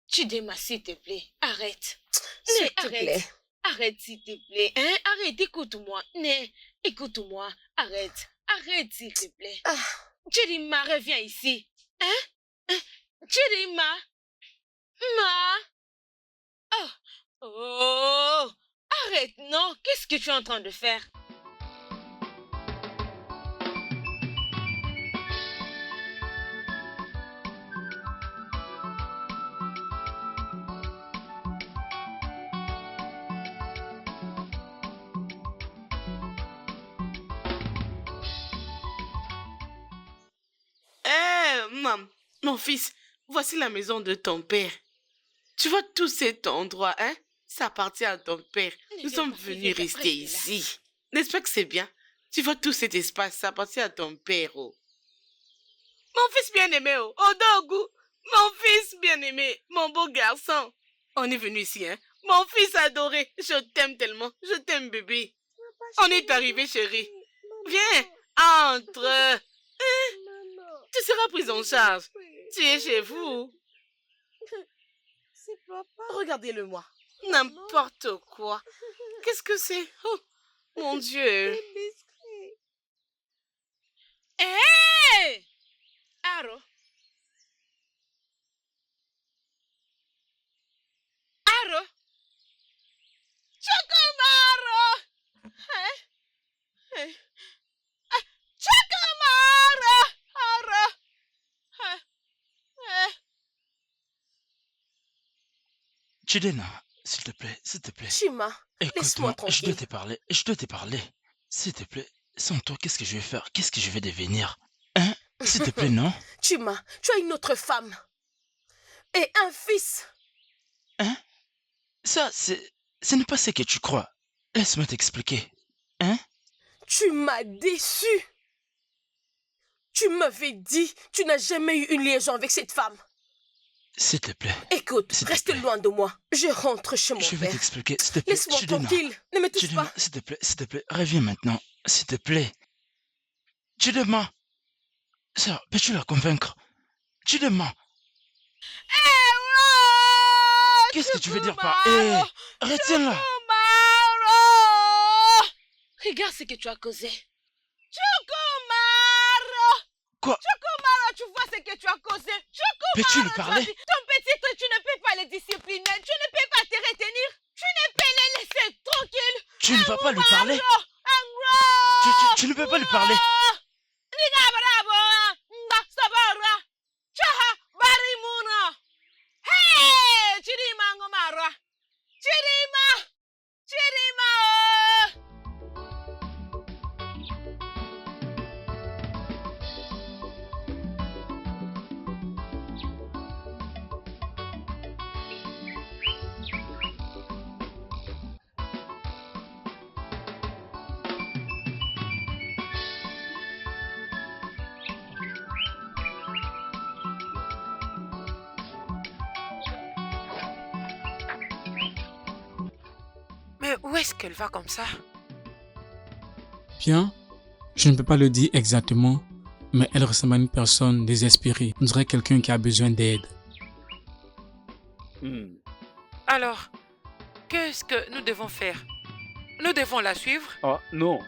Chidema, s'il te plaît, arrête. S'il te plaît. Arrête, s'il te plaît. Hein? Arrête, écoute-moi. Écoute-moi. Arrête, s'il te plaît. Chidema, reviens ici. Hein? Chidema. Oh, arrête, non. Qu'est-ce que tu es en train de faire? Mon fils, voici la maison de ton père. Tu vois tout cet endroit, hein? Ça appartient à ton père. Nous sommes venus rester ici. N'est-ce pas que c'est bien? Tu vois tout cet espace, ça appartient à ton père, oh. Mon fils bien-aimé, oh. Odogu, Mon fils bien-aimé, mon beau garçon. On est venu ici, hein? Mon fils adoré, je t'aime tellement. Je t'aime, bébé. On est arrivé, chérie. Viens, entre. Tu seras prise en charge. Tu es chez vous. C'est papa. Regardez-le-moi. N'importe quoi. Qu'est-ce que c'est? Oh, mon Dieu. Hé! Aro. Aro. Chokomaro. Hein? Hein? Ah, Chokomaro. Aro. Hein? Hein? Chidena, s'il te plaît. Chima, laisse-moi Écoute-moi, je tranquille. dois te parler. S'il te plaît, sans toi, qu'est-ce que je vais faire? Qu'est-ce que je vais devenir? Hein? S'il te plaît, non? Chima, tu as une autre femme. Et un fils. Hein? Ça, ce n'est pas ce que tu crois. Laisse-moi t'expliquer. Hein? Tu m'as déçu. Tu m'avais dit, tu n'as jamais eu une liaison avec cette femme. S'il te plaît. Écoute, S'il te reste plaît. loin de moi. Je rentre chez mon Je vais père. t'expliquer, s'il te plaît. Laisse-moi Chidena. tranquille. Ne me touche Chidena, pas. s'il te plaît, reviens maintenant. S'il te plaît. Chidema. Sœur, peux-tu la convaincre? Chidema. Qu'est-ce que tu veux dire par retiens-la. Regarde ce que tu as causé. Quoi? Chokomaro, tu vois ce que tu as causé. Peux-tu lui parler? Ton petit truc, tu ne peux pas le discipliner. Tu ne peux pas te retenir. Tu ne peux les laisser tranquilles. Tu ne vas pas lui parler? Tu ne peux pas lui parler. Hey, Chirima Ngomara. Chirima. Mais où est-ce qu'elle va comme ça? Bien, je ne peux pas le dire exactement, mais elle ressemble à une personne désespérée. On dirait quelqu'un qui a besoin d'aide. Alors, qu'est-ce que nous devons faire? Nous devons la suivre? Oh non.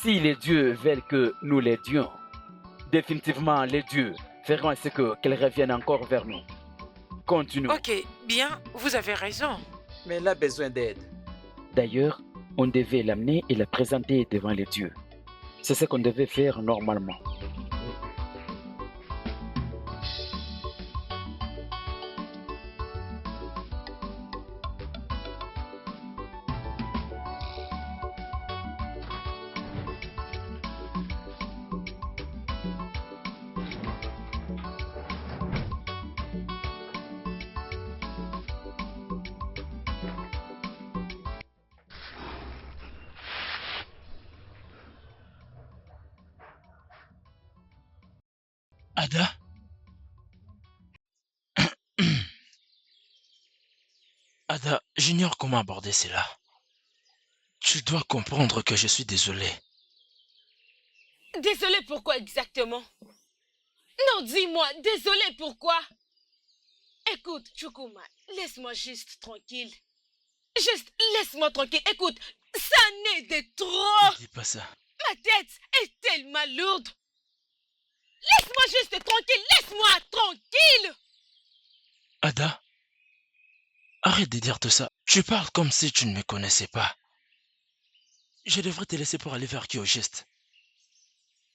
Si les dieux veulent que nous l'aidions, définitivement les dieux feront à ce qu'elle revienne encore vers nous. Continuons. Ok, bien, vous avez raison. Mais elle a besoin d'aide. D'ailleurs, on devait l'amener et la présenter devant les dieux. C'est ce qu'on devait faire normalement. Ada? Ada, j'ignore comment aborder cela. Tu dois comprendre que je suis désolé. Désolé pourquoi exactement? Non, dis-moi, désolé pourquoi? Écoute, Chukuma, laisse-moi juste tranquille. Juste, laisse-moi tranquille. Écoute, ça n'est de trop. Ne dis pas ça. Ma tête est tellement lourde. Laisse-moi juste tranquille. Laisse-moi tranquille. Ada? Arrête de dire tout ça. Tu parles comme si tu ne me connaissais pas. Je devrais te laisser pour aller vers qui au geste?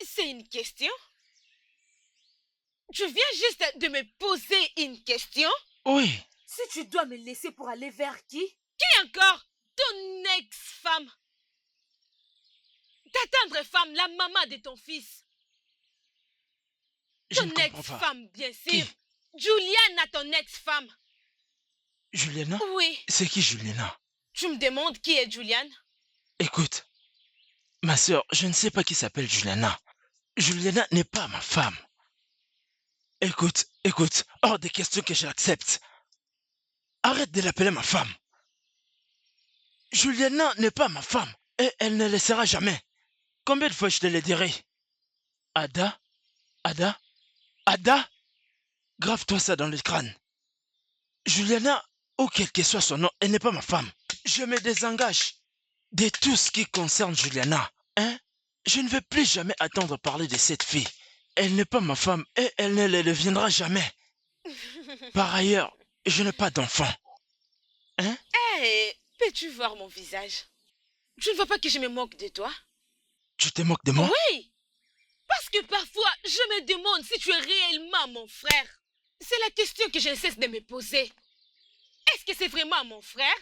C'est une question? Tu viens juste de me poser une question? Oui. Si tu dois me laisser pour aller vers qui? Qui encore? Ton ex-femme. Ta tendre femme, la maman de ton fils. Je Ton ne comprends pas. ex-femme, bien sûr. Qui? Juliana, ton ex-femme. Juliana? Oui. C'est qui Juliana? Tu me demandes qui est Juliane? Écoute, ma sœur, je ne sais pas qui s'appelle Juliana. Juliana n'est pas ma femme. Écoute, Écoute, hors des questions que je l'accepte. Arrête de l'appeler ma femme. Juliana n'est pas ma femme et elle ne le sera jamais. Combien de fois je te le dirai? Ada, Ada, Ada, grave-toi ça dans le crâne. Juliana, ou quel que soit son nom, elle n'est pas ma femme. Je me désengage de tout ce qui concerne Juliana. Hein? Je ne veux plus jamais attendre parler de cette fille. Elle n'est pas ma femme et elle ne le deviendra jamais. Par ailleurs, je n'ai pas d'enfant. Hein? Hey, peux-tu voir mon visage? Tu ne vois pas que je me moque de toi? Tu te moques de moi? Oui! Parce que parfois, je me demande si tu es réellement mon frère. C'est la question que je ne cesse de me poser. Est-ce que c'est vraiment mon frère?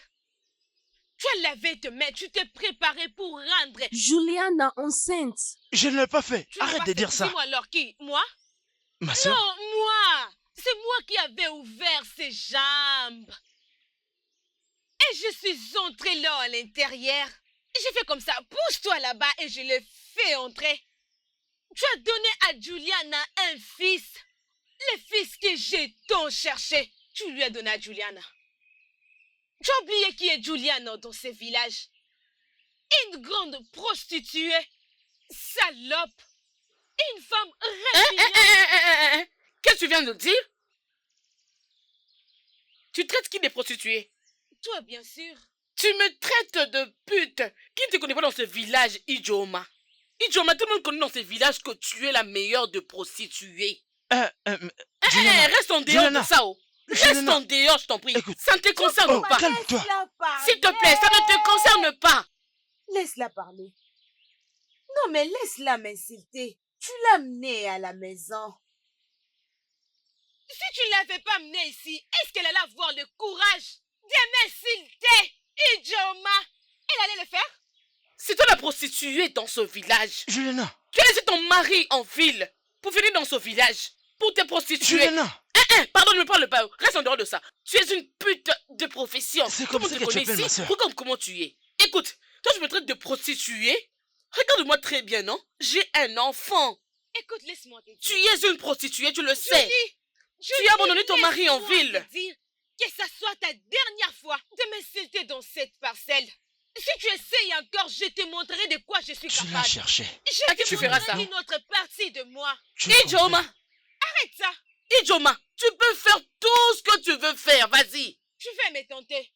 Tu as lavé tes mains, tu t'es préparé pour rendre... Juliana enceinte. Je ne l'ai pas fait. Tu n'as Arrête pas de fait. dire ça. Dis-moi alors qui? Moi? Ma soeur? Non, moi! C'est moi qui avais ouvert ses jambes. Et je suis entrée là à l'intérieur. J'ai fait comme ça, pousse-toi là-bas et je l'ai fait entrer. Tu as donné à Juliana un fils. Le fils que j'ai tant cherché. Tu lui as donné à Juliana. Tu as oublié qui est Juliana dans ce village. Une grande prostituée. Salope. Une femme répugnante. Qu'est-ce que tu viens de dire? Tu traites qui des prostituées? Toi, bien sûr. Tu me traites de pute. Qui ne te connaît pas dans ce village, Ijoma? Ijoma, tout le monde connaît dans ce village que tu es la meilleure de prostituées. Juliana, Reste en dehors Juliana, de ça, oh. Reste Juliana. en dehors, je t'en prie. Écoute. Ça ne te concerne pas. Calme-toi. S'il te plaît, ça ne te concerne pas. Laisse-la parler. Non, mais laisse-la m'insulter. Tu l'as menée à la maison. Si tu ne l'avais pas menée ici, est-ce qu'elle allait avoir le courage de m'insulter, Ijoma? Elle allait le faire? C'est toi la prostituée dans ce village. Juliana. Tu as laissé ton mari en ville pour venir dans ce village, pour te prostituer. Juliana. Pardon, ne me parle pas. Reste en dehors de ça. Tu es une pute de profession. C'est comme ça que tu appelles ma soeur. Regarde comment tu es. Écoute, toi je me traite de prostituée. Regarde-moi très bien, non? J'ai un enfant. Écoute, laisse-moi te dire. Tu es une prostituée, tu le sais. Tu as abandonné ton mari en ville. Laisse-moi te dire que ça soit ta dernière fois de m'insulter dans cette parcelle. Si tu essayes encore, je te montrerai de quoi je suis Tu capable. l'as cherché. Je te tu feras ça? montrerai une autre partie de moi. Ijoma, Arrête ça. Ijoma, tu peux faire tout ce que tu veux faire, vas-y. Tu veux me tenter.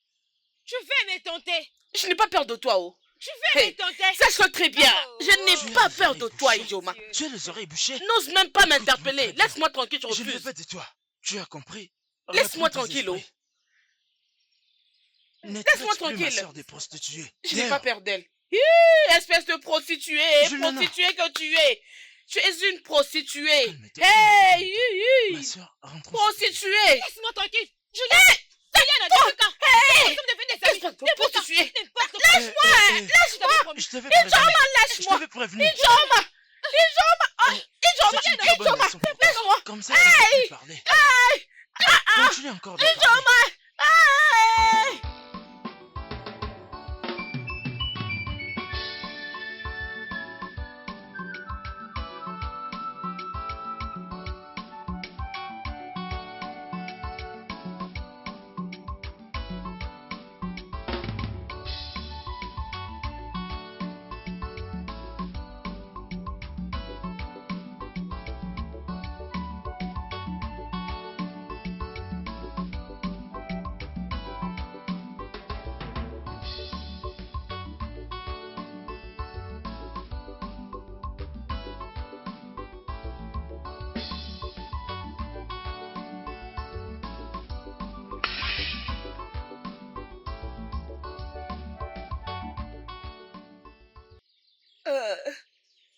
Tu veux me tenter. Je n'ai pas peur de toi, oh. Tu veux me tenter. Sache-le très bien. Oh. Je n'ai pas peur de toi, Ijoma. Tu as les oreilles bouchées. N'ose même pas m'interpeller. Laisse-moi tranquille, je Je ne veux refuse. pas de toi. Tu as compris? Laisse-moi Reprends tes tranquille, oh. esprits. Ne Laisse-moi traite plus ma tranquille. sœur des prostituées. Je n'ai D'ailleurs, pas peur d'elle. Espèce de prostituée, Juliana. prostituée que tu es. Tu es une prostituée. Calme-toi. Hey, Ma soeur, rentre. prostituée. Laisse-moi tranquille. Juliana. Juliana, depuis quand? Nous sommes devenus des amis. Laisse-moi, Depuis quand? prostituée. N'importe quoi. Lâche-moi. Je t'avais prévenu. Je t'avais prévenu. Ijoma. C'est une très bonne leçon pour toi. Comme ça, tu peux plus parler. Continue encore de parler.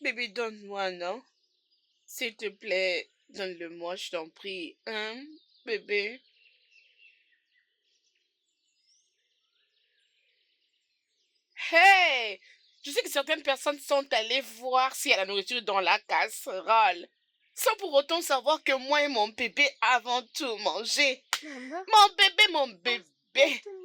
Bébé, donne-moi, non? S'il te plaît, donne-le-moi, je t'en prie. Hein, bébé? Hey! Je sais que certaines personnes sont allées voir s'il y a la nourriture dans la casserole, sans pour autant savoir que moi et mon bébé avons tout mangé. Maman, Mon bébé,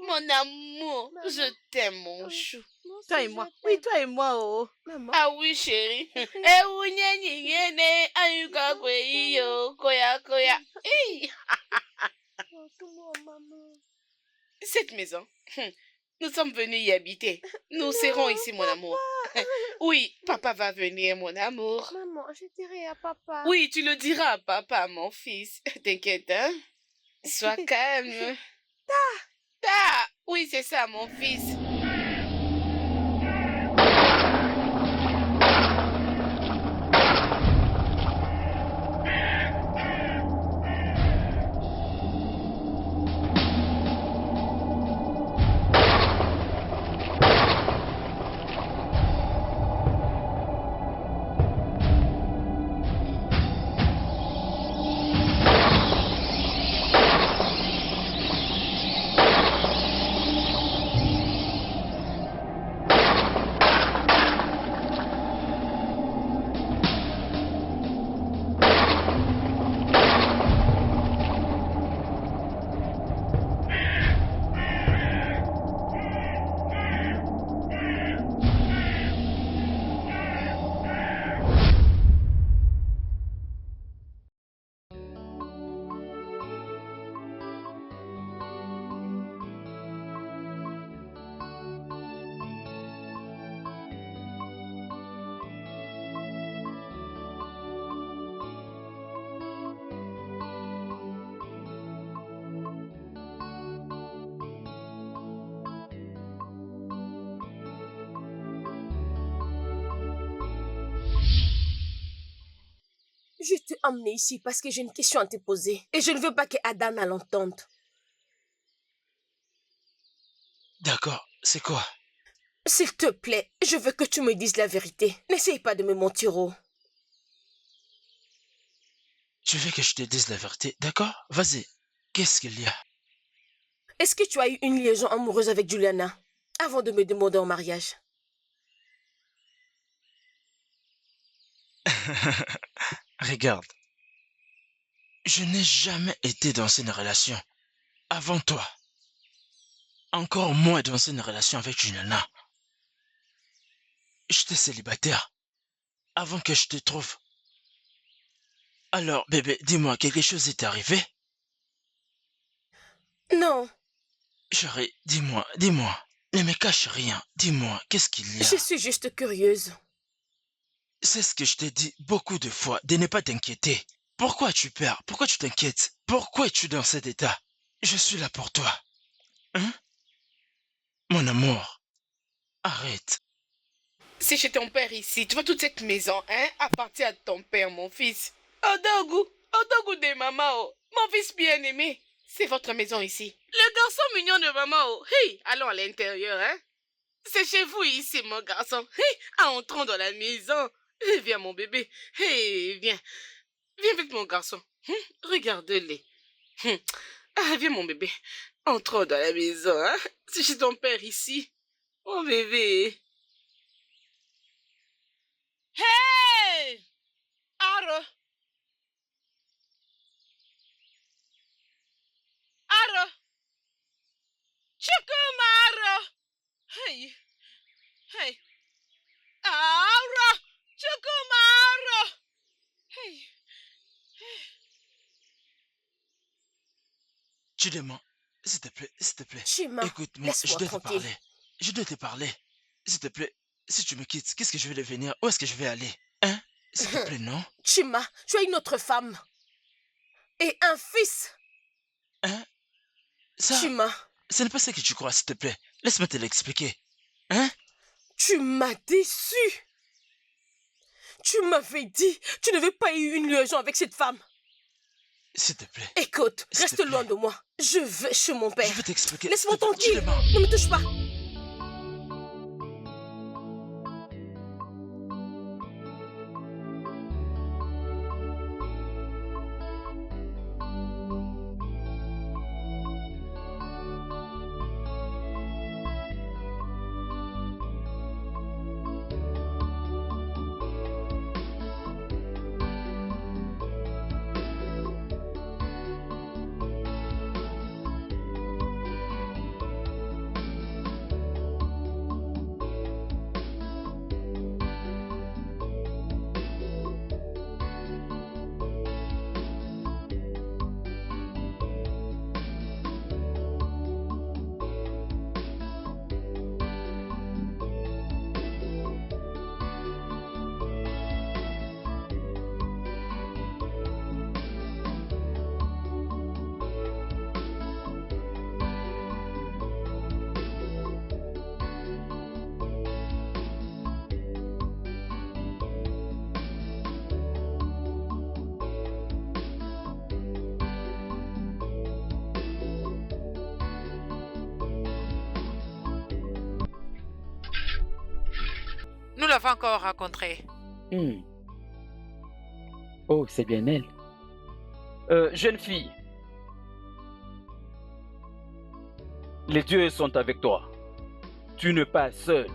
mon amour, je t'aime, mon chou. Toi et moi. Oui, toi et moi, oh. maman. Ah oui, chérie. Eh, oui, nye, nye, nye, ne, ayuka, kwe, iyo, koya, koya. Hey. maison. Nous sommes venus y habiter. Nous serons ici, mon amour. Oui, papa va venir, mon amour. Maman, je dirai à papa. Oui, tu le diras à papa, mon fils. T'inquiète, hein? Sois calme. Oui, c'est ça, mon fils. Je t'ai emmené ici parce que j'ai une question à te poser. Et je ne veux pas que Adana l'entende. D'accord, c'est quoi? S'il te plaît, je veux que tu me dises la vérité. N'essaye pas de me mentir. Tu veux que je te dise la vérité, d'accord? Vas-y, qu'est-ce qu'il y a? Est-ce que tu as eu une liaison amoureuse avec Juliana avant de me demander en mariage? Regarde, je n'ai jamais été dans une relation avant toi. Encore moins dans une relation avec Juliana. J'étais célibataire avant que je te trouve. Alors, bébé, dis-moi, quelque chose est arrivé? Non. Chérie, dis-moi. Ne me cache rien. Dis-moi, qu'est-ce qu'il y a? Je suis juste curieuse. C'est ce que je t'ai dit beaucoup de fois, de ne pas t'inquiéter. Pourquoi tu perds? Pourquoi tu t'inquiètes? Pourquoi es-tu dans cet état? Je suis là pour toi. Hein? Mon amour, arrête. C'est chez ton père ici. Tu vois toute cette maison, hein, appartient à ton père, mon fils. Odogu de maman, mon fils bien-aimé. C'est votre maison ici. Le garçon mignon de maman, hey, allons à l'intérieur, hein. C'est chez vous ici, mon garçon. Hey, entrons dans la maison. Viens, mon bébé. Hey, viens. Viens vite, mon garçon. Regarde-les. Viens, mon bébé. Entrons dans la maison, hein. C'est chez ton père ici. Mon bébé. Hey! Aro! Aro! Chukumaro! Hey! Hey! Aro! Chukumaro! Hey! Tu demandes, s'il te plaît. Chima, Écoute-moi, je laisse-moi dois te tranquille. parler. Je dois te parler. S'il te plaît, si tu me quittes, qu'est-ce que je vais devenir? Où est-ce que je vais aller? Hein? S'il te plaît, non? Chima, tu as une autre femme. Et un fils. Hein? Ça, Chima, ce n'est pas ça que tu crois, s'il te plaît. Laisse-moi te l'expliquer. Hein? tu m'as déçu. Tu m'avais dit, tu n'avais pas eu une liaison avec cette femme. S'il te plaît. Écoute, S'il te reste plaît. loin de moi. Je vais chez mon père. Je vais t'expliquer. Laisse-moi S'il te plaît, tu tranquille. demandes. Ne me touche pas. l'avons encore rencontrée. Oh, c'est bien elle. Jeune fille, les dieux sont avec toi. Tu n'es pas seule.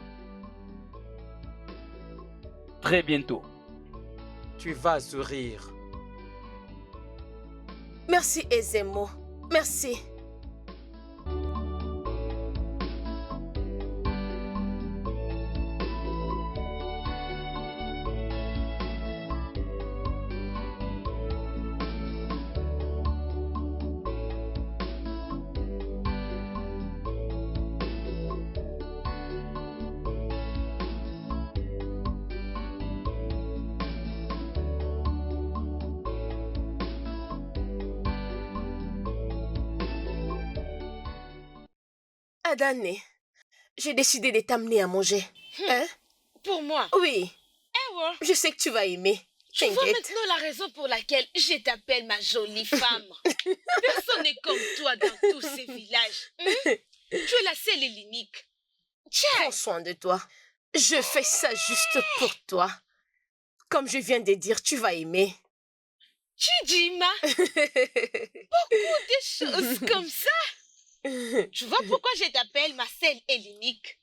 Très bientôt. Tu vas sourire. Merci, Ezemo. Merci. Adane, j'ai décidé de t'amener à manger. Hein? Pour moi? Oui. Eh ouais. Je sais que tu vas aimer. Tu vois T'inquiète. maintenant la raison pour laquelle je t'appelle ma jolie femme. Personne n'est comme toi dans tous ces villages. Tu es la seule et l'unique. Prends soin de toi. Je fais ça juste pour toi. Comme je viens de dire, tu vas aimer. Tu dis, ma? Beaucoup de choses comme ça. Tu vois pourquoi je t'appelle ma seule et l'unique?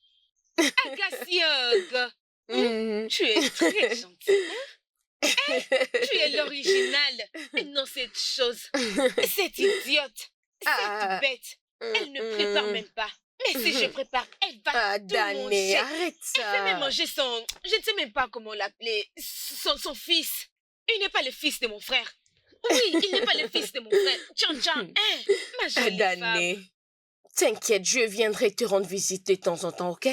Agassiog. Tu es très gentille. Tu es l'original et non cette chose. Cette idiote. Cette bête. Elle ne prépare même pas. Mais si je prépare, elle va tout manger. Arrête ça. Elle fait même manger son... Je ne sais même pas comment l'appeler. Son fils. Il n'est pas le fils de mon frère. Oui, il n'est pas le fils de mon frère. Tchan, ma jolie femme. T'inquiète, je viendrai te rendre visite de temps en temps, ok?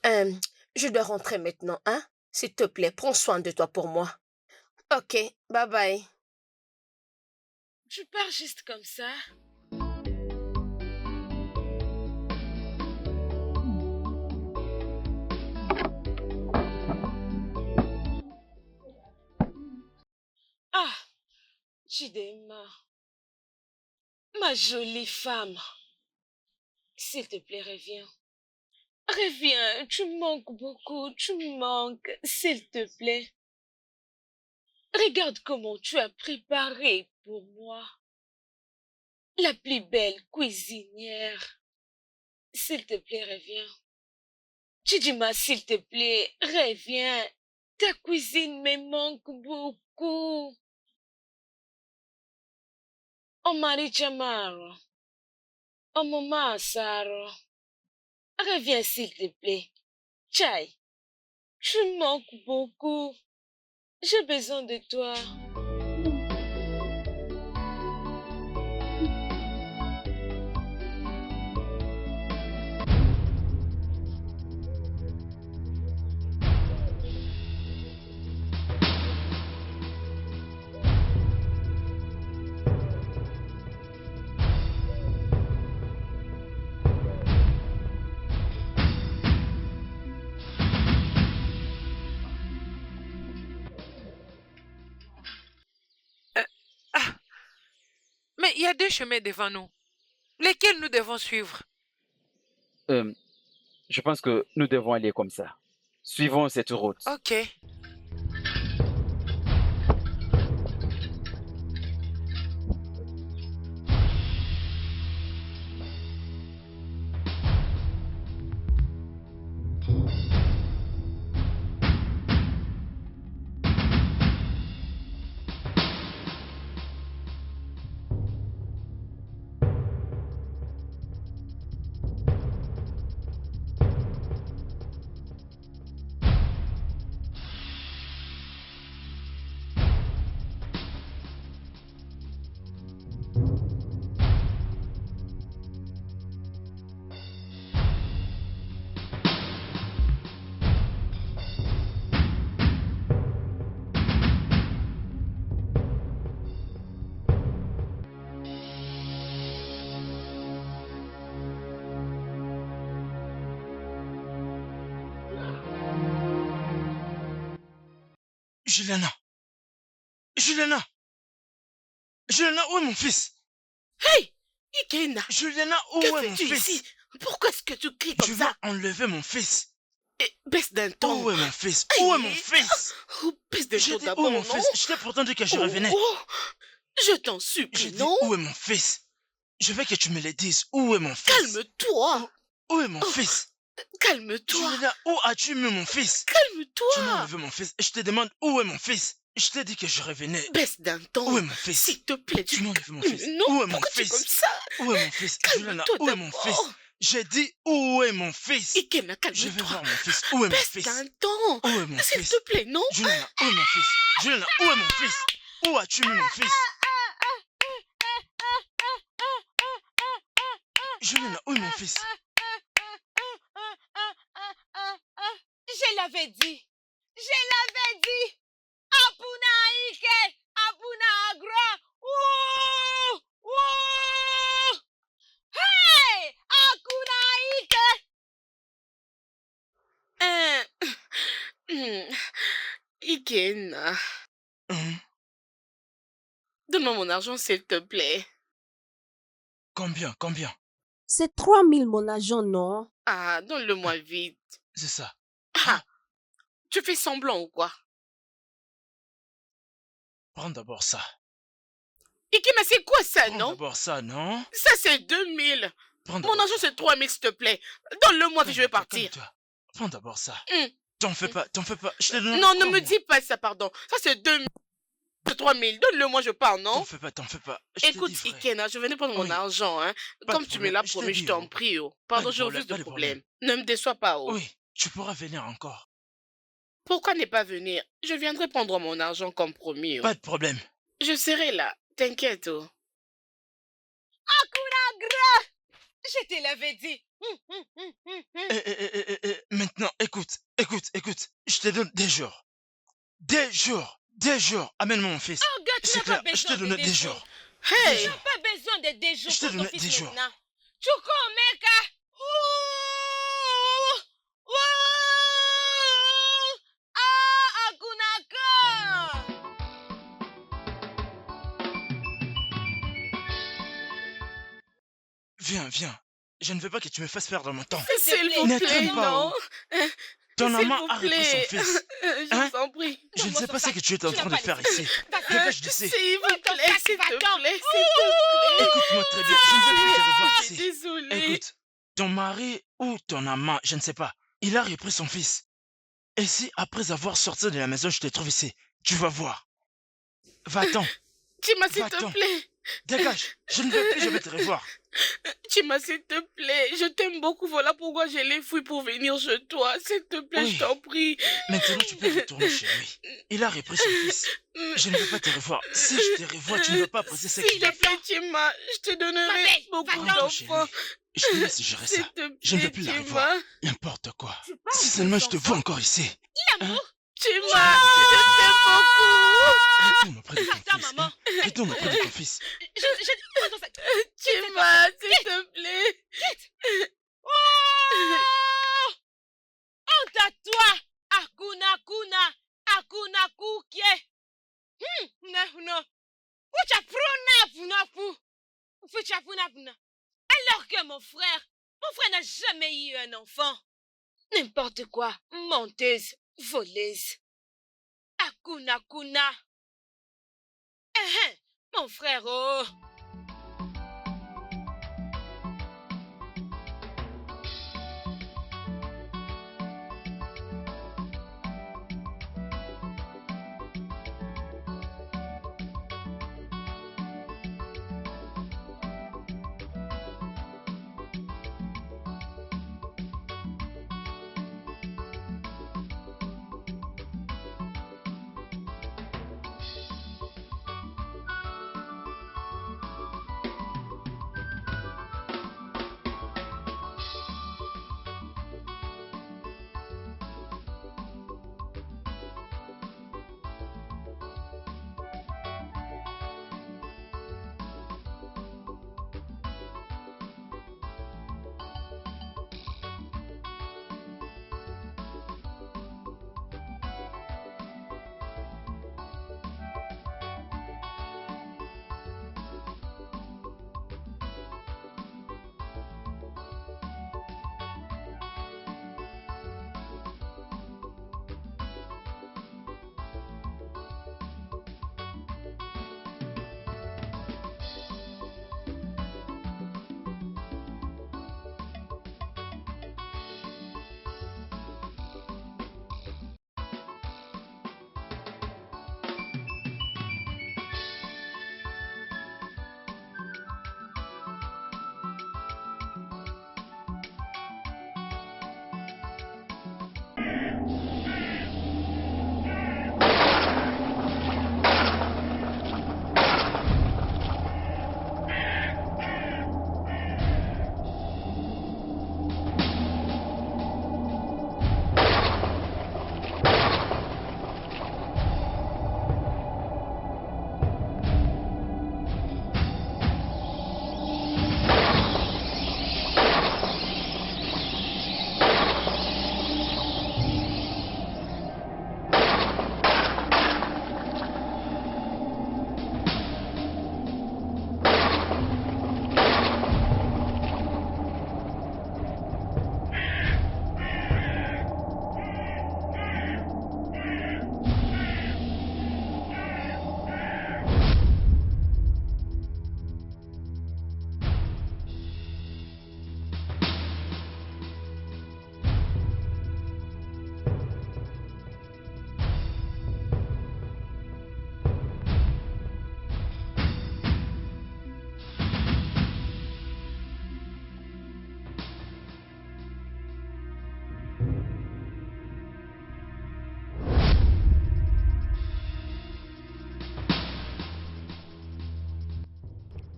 Je dois rentrer maintenant, hein? S'il te plaît, prends soin de toi pour moi. Ok, bye bye. Tu pars juste comme ça? Ah, Chidema. Ma jolie femme, s'il te plaît, reviens. Reviens, tu manques beaucoup, tu manques, s'il te plaît. Regarde comment tu as préparé pour moi. La plus belle cuisinière. S'il te plaît, reviens. Chidima, s'il te plaît, reviens. Ta cuisine me manque beaucoup. Oh Marie Chamaro, oh Maman Saro, reviens s'il te plaît. Chai, tu manques beaucoup. J'ai besoin de toi. Mais il y a deux chemins devant nous. Lesquels nous devons suivre? Je pense que nous devons aller comme ça. Suivons cette route. Ok. Juliana! Juliana! Juliana, où est mon fils? Hey! Ikena! Juliana, où est mon Que fais-tu fils? ici? Pourquoi est-ce que tu cries comme Je ça? vais enlever mon fils. Baisse d'un ton. Où est mon fils? Où est mon fils? Baisse d'un J'ai ton dit où d'abord, est mon non? fils? Je t'ai pourtant dit que je revenais. Je t'en supplie, J'ai dit non? où est mon fils? Je veux que tu me le dises. Où est mon fils? Calme-toi. Où est mon fils? Calme-toi. Juliana, où as-tu mis mon fils? Calme-toi. Tu m'as enlevé mon fils. Je te demande où est mon fils? Je t'ai dit que je revenais. Baisse d'un ton. Où est mon fils? S'il te plaît, Tu m'as enlevé mon fils. Non, Où est mon pourquoi tu es fils? comme ça? Où est mon fils? Juliana, Calme-toi où est mon d'abord. fils? J'ai dit où est mon fils? Ikena, Je vais calme-toi. voir mon fils. Où est mon Baisse fils? d'un ton. Où est mon S'il fils? te plaît, non? Juliana, où est mon fils? Juliana, où est mon fils? Où as-tu mis mon fils? Juliana, où est mon fils? Je l'avais dit. Je l'avais dit. Apuna Ike. Apuna Agra. Ouh! Ouh! Hey! Akuna Ike. Ikena. Donne-moi mon argent, s'il te plaît. Combien? Combien? C'est 3000 mon argent, non? Ah, donne-le-moi vite. C'est ça. Ah, tu fais semblant ou quoi? Prends d'abord ça. Ikena, c'est quoi ça, Prends non? d'abord ça, non? Ça, c'est 2000. Prends Mon d'abord argent, c'est 3000, s'il te plaît. Donne-le-moi, puis je vais partir. Calme-toi. Prends d'abord ça. Hum. T'en fais pas, t'en fais pas. Je te donne. Non, ne me dis pas ça, pardon. Ça, c'est 2000. C'est 3000. Donne-le-moi, je pars, non? T'en fais pas, t'en fais pas. Je te Écoute, dis vrai. Ikena, je venais prendre mon Oui. argent, hein. Pas de Comme tu me problème, l'as je te promis, dis, je t'en oh. prie, oh. Pas Pardon, de je problème, refuse pas de de problème. Ne me déçois pas, oh. Oui, tu pourras venir encore. Pourquoi ne pas venir? Je viendrai prendre mon argent comme promis, oh. Pas de problème. Je serai là. T'inquiète, oh. Akuna Agra. Je te l'avais dit. Maintenant, écoute. Je te donne des jours. Des jours. Amène-moi mon fils. Oh, gars, tu C'est n'as pas clair, je te besoin donne de des jours. Hey! Tu n'as pas besoin de des jours Je te pour ton donne fils des jours. maintenant. Chuko Meka. Ouh! Ouh! Ah, Akunaka! Viens. Je ne veux pas que tu me fasses perdre mon temps. S'il vous Ne plaît, traîne pas, non. Ton S'il amant vous a repris son plaît. fils. Je Hein? vous en prie. Je ne sais pas ce que tu es en Tu train n'as de pas faire laissé. ici. Dégage d'ici. S'il vous plaît, s'il te va-t'en. plaît, s'il te plaît. Écoute-moi très bien. Je ne veux plus te revoir Je suis ici. désolée. Écoute, ton mari ou ton amant, je ne sais pas, il a repris son fils. Et si après avoir sorti de la maison, je te trouve ici, tu vas voir. Va-t'en, Chima, s'il te Va-t'en. plaît. dégage. Je ne veux plus jamais te revoir. Chima, s'il te plaît. Je t'aime beaucoup. Voilà pourquoi je l'ai fouillé pour venir chez toi. S'il te plaît, Oui. je t'en prie. Maintenant, tu peux retourner chez lui. Il a repris son fils. Je ne veux pas te revoir. Si je te revois, tu ne vas pas apprécier ce que S'il je te fais. plaît, Chima, je te donnerai belle, beaucoup va-t'en. Rentre chez d'enfants. lui. Je te laisse gérer S'il ça. te Je ne veux plaît, plus la Chima. revoir. N'importe quoi. Tu parles Si aux seulement je te enfants. vois encore ici. Chima, je t'aime beaucoup. Retourne auprès de ton Attends, fils. maman. hein. Retourne auprès de ton fils. Attends, ça- Chima, s'il te plaît. Oh! Honte à toi! Akuna kuna! Akuna kukie! Non. Ucha pruna puna pu! Fucha puna puna! Alors que mon frère n'a jamais eu un enfant. N'importe quoi, menteuse, voleuse. Akuna kuna! Mon frère, oh!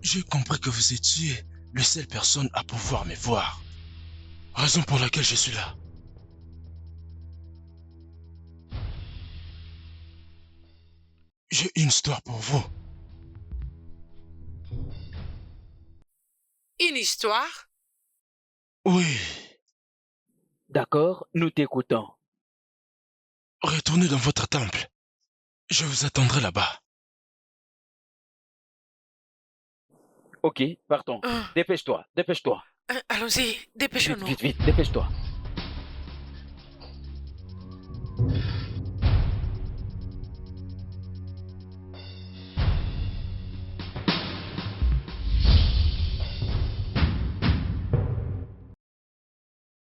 J'ai compris que vous étiez la seule personne à pouvoir me voir. Raison pour laquelle je suis là. J'ai une histoire pour vous. Une histoire? Oui. D'accord, nous t'écoutons. Retournez dans votre temple. Je vous attendrai là-bas. Ok, partons. Dépêche-toi, dépêche-toi. Allons-y, Vite, dépêchons-nous. vite, vite, dépêche-toi.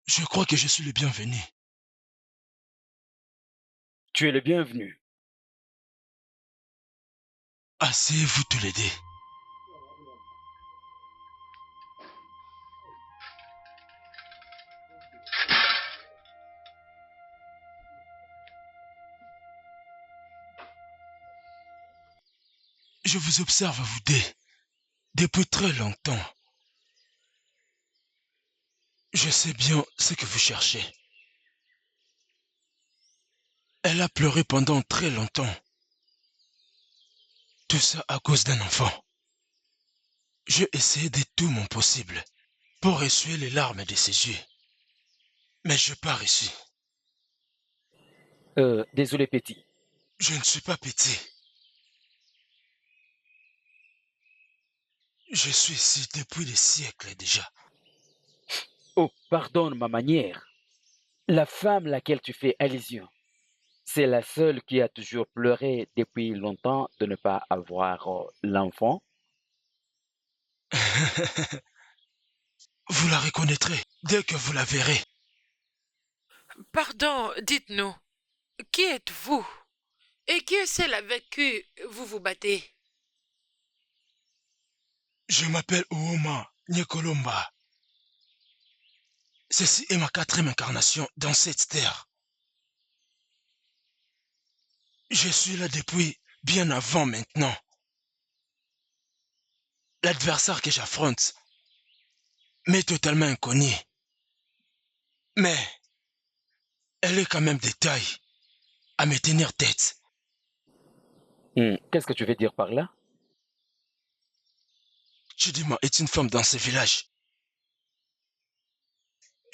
Je crois que je suis le bienvenu. Tu es le bienvenu. Asseyez-vous tous les deux. Je vous observe, vous deux, depuis très longtemps. Je sais bien ce que vous cherchez. Elle a pleuré pendant très longtemps. Tout ça à cause d'un enfant. J'ai essayé de tout mon possible pour essuyer les larmes de ses yeux. Mais je n'ai pas réussi. Désolé, petit. Je ne suis pas petit. Je suis ici depuis des siècles déjà. Oh, pardonne ma manière. La femme laquelle tu fais allusion, c'est la seule qui a toujours pleuré depuis longtemps de ne pas avoir l'enfant. Vous la reconnaîtrez dès que vous la verrez. Pardon, dites-nous, qui êtes-vous? Et qui est celle avec qui vous vous battez? Je m'appelle Ouma Nyekolomba. Ceci est ma 4e incarnation dans cette terre. Je suis là depuis bien avant maintenant. L'adversaire que j'affronte m'est totalement inconnu. Mais elle est quand même de taille à me tenir tête. Qu'est-ce que tu veux dire par là? Chidima est une femme dans ce village.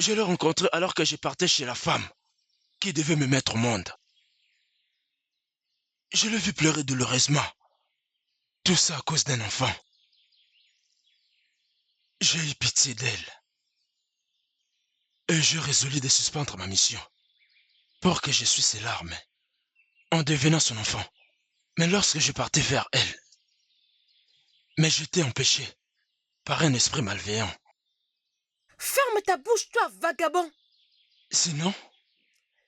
Je l'ai rencontrée alors que je partais chez la femme qui devait me mettre au monde. Je l'ai vu pleurer douloureusement. Tout ça à cause d'un enfant. J'ai eu pitié d'elle. Et j'ai résolu de suspendre ma mission pour que j'essuie ses larmes en devenant son enfant. Mais lorsque je partais vers elle, mais j'étais empêché par un esprit malveillant. Ferme ta bouche, toi, vagabond. Sinon,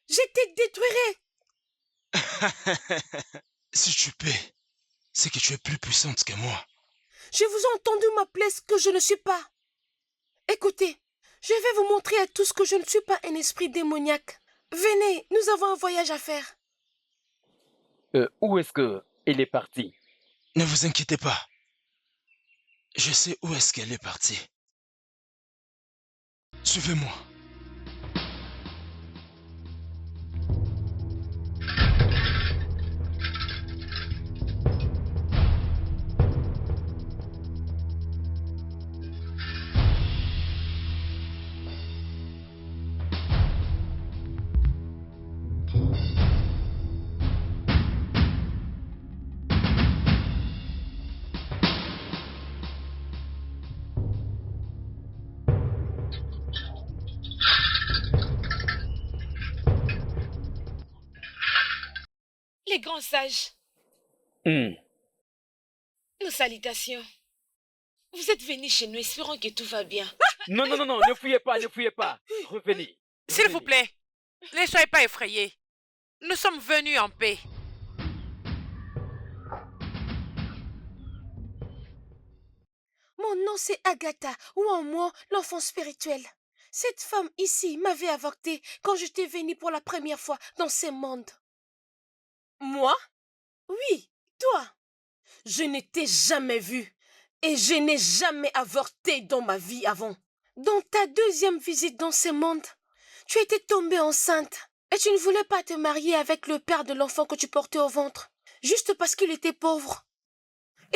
Je te détruirai. si tu paies, c'est que tu es plus puissante que moi. Je vous ai entendu m'appeler ce que je ne suis pas. Écoutez, je vais vous montrer à tous que je ne suis pas un esprit démoniaque. Venez, nous avons un voyage à faire. Où est-ce qu'il est parti? Ne vous inquiétez pas. Je sais où est-ce qu'elle est partie. Suivez-moi. Les grands sages, Hmm. nos salutations. Vous êtes venus chez nous espérant que tout va bien. Non, non, non, non, ne fouillez pas, ne fouillez pas. Revenez. S'il vous plaît, ne soyez pas effrayés. Nous sommes venus en paix. Mon nom c'est Agatha, ou en moi, l'enfant spirituel. Cette femme ici m'avait avorté quand j'étais venue pour la première fois dans ce monde. Moi? Oui, toi. Je ne t'ai jamais vu et je n'ai jamais avorté dans ma vie avant. Dans ta deuxième visite dans ce monde, tu étais tombée enceinte et tu ne voulais pas te marier avec le père de l'enfant que tu portais au ventre, juste parce qu'il était pauvre.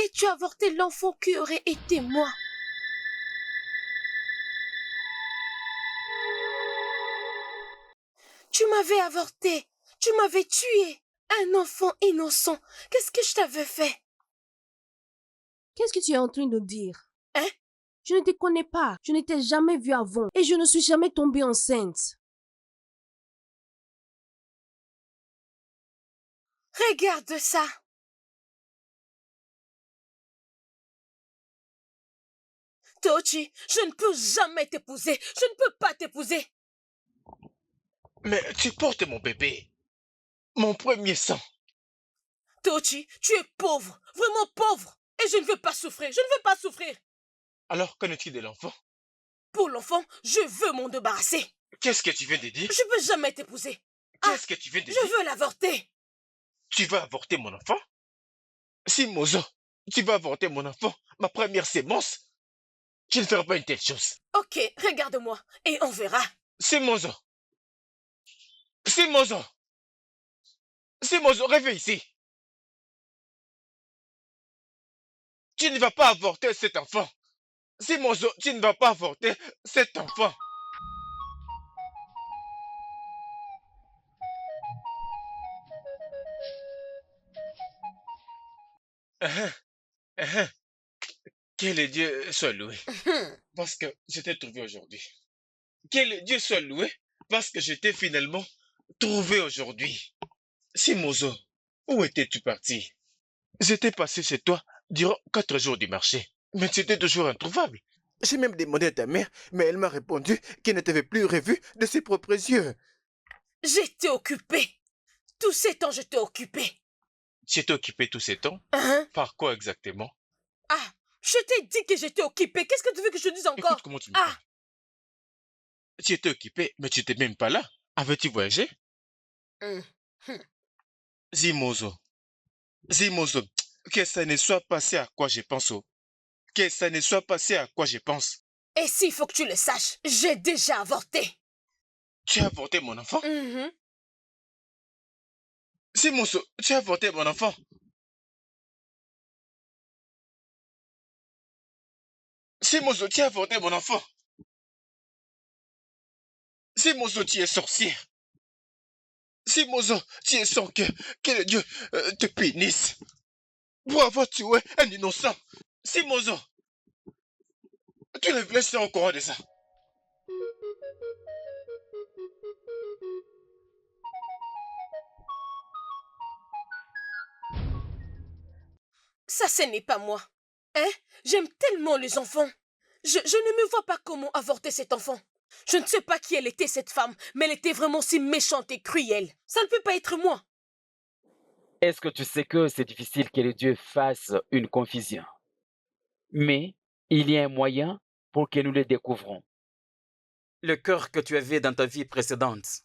Et tu as avorté l'enfant qui aurait été moi. Tu m'avais avorté, tu m'avais tué. Un enfant innocent, qu'est-ce que je t'avais fait? Qu'est-ce que tu es en train de dire? Hein? Je ne te connais pas, je ne t'ai jamais vu avant et je ne suis jamais tombée enceinte. Regarde ça. Tochi, je ne peux jamais t'épouser. Je ne peux pas t'épouser. Mais tu portes mon bébé. Mon premier sang. Tochi, tu es pauvre, vraiment pauvre. Et je ne veux pas souffrir, je ne veux pas souffrir. Alors, qu'en est-il de l'enfant? Pour l'enfant, je veux m'en débarrasser. Qu'est-ce que tu viens de dire? Je ne peux jamais t'épouser. Qu'est-ce que tu viens de dire? Je veux l'avorter. Tu vas avorter mon enfant? Si Mozo, tu vas avorter mon enfant, ma première sémence, je ne ferai pas une telle chose. Ok, regarde-moi et on verra. C'est Mozo. C'est Mozo. C'est Mozo, réveille ici. Tu ne vas pas avorter cet enfant. C'est Mozo, tu ne vas pas avorter cet enfant. Que le Dieu soit loué. Parce que je t'ai trouvé aujourd'hui. Que le Dieu soit loué. Parce que je t'ai finalement trouvé aujourd'hui. Simozo, où étais-tu parti? J'étais passé chez toi durant 4 jours du marché. Mais tu étais toujours introuvable. J'ai même demandé à ta mère, mais elle m'a répondu qu'elle ne t'avait plus revu de ses propres yeux. J'étais occupée. Tous ces temps, je t'ai occupée. Tu étais occupé tous ces temps? Hein? Par quoi exactement? Ah, je t'ai dit que j'étais occupée. Qu'est-ce que tu veux que je te dise encore? Écoute comment tu me parles. Tu étais occupé, mais tu n'étais même pas là. Avais-tu voyagé? Zimozo. Zimozo, que ça ne soit passé à quoi je pense. Que ça ne soit passé à quoi je pense. Et s'il faut que tu le saches, j'ai déjà avorté. Tu as avorté mon enfant? Zimozo, tu as avorté mon enfant? Zimozo, tu as avorté mon enfant? Zimozo, tu es sorcière. Zimozo, tu es sans cœur. Que le Dieu te punisse. Pour avoir tué un innocent. Zimozo, tu ne blesses au courant de ça. Ça, ce n'est pas moi. Hein? J'aime tellement les enfants. Je ne me vois pas comment avorter cet enfant. Je ne sais pas qui elle était, cette femme, mais elle était vraiment si méchante et cruelle. Ça ne peut pas être moi. Est-ce que tu sais que c'est difficile que le Dieu fasse une confusion? Mais il y a un moyen pour que nous le découvrons. Le cœur que tu avais dans ta vie précédente.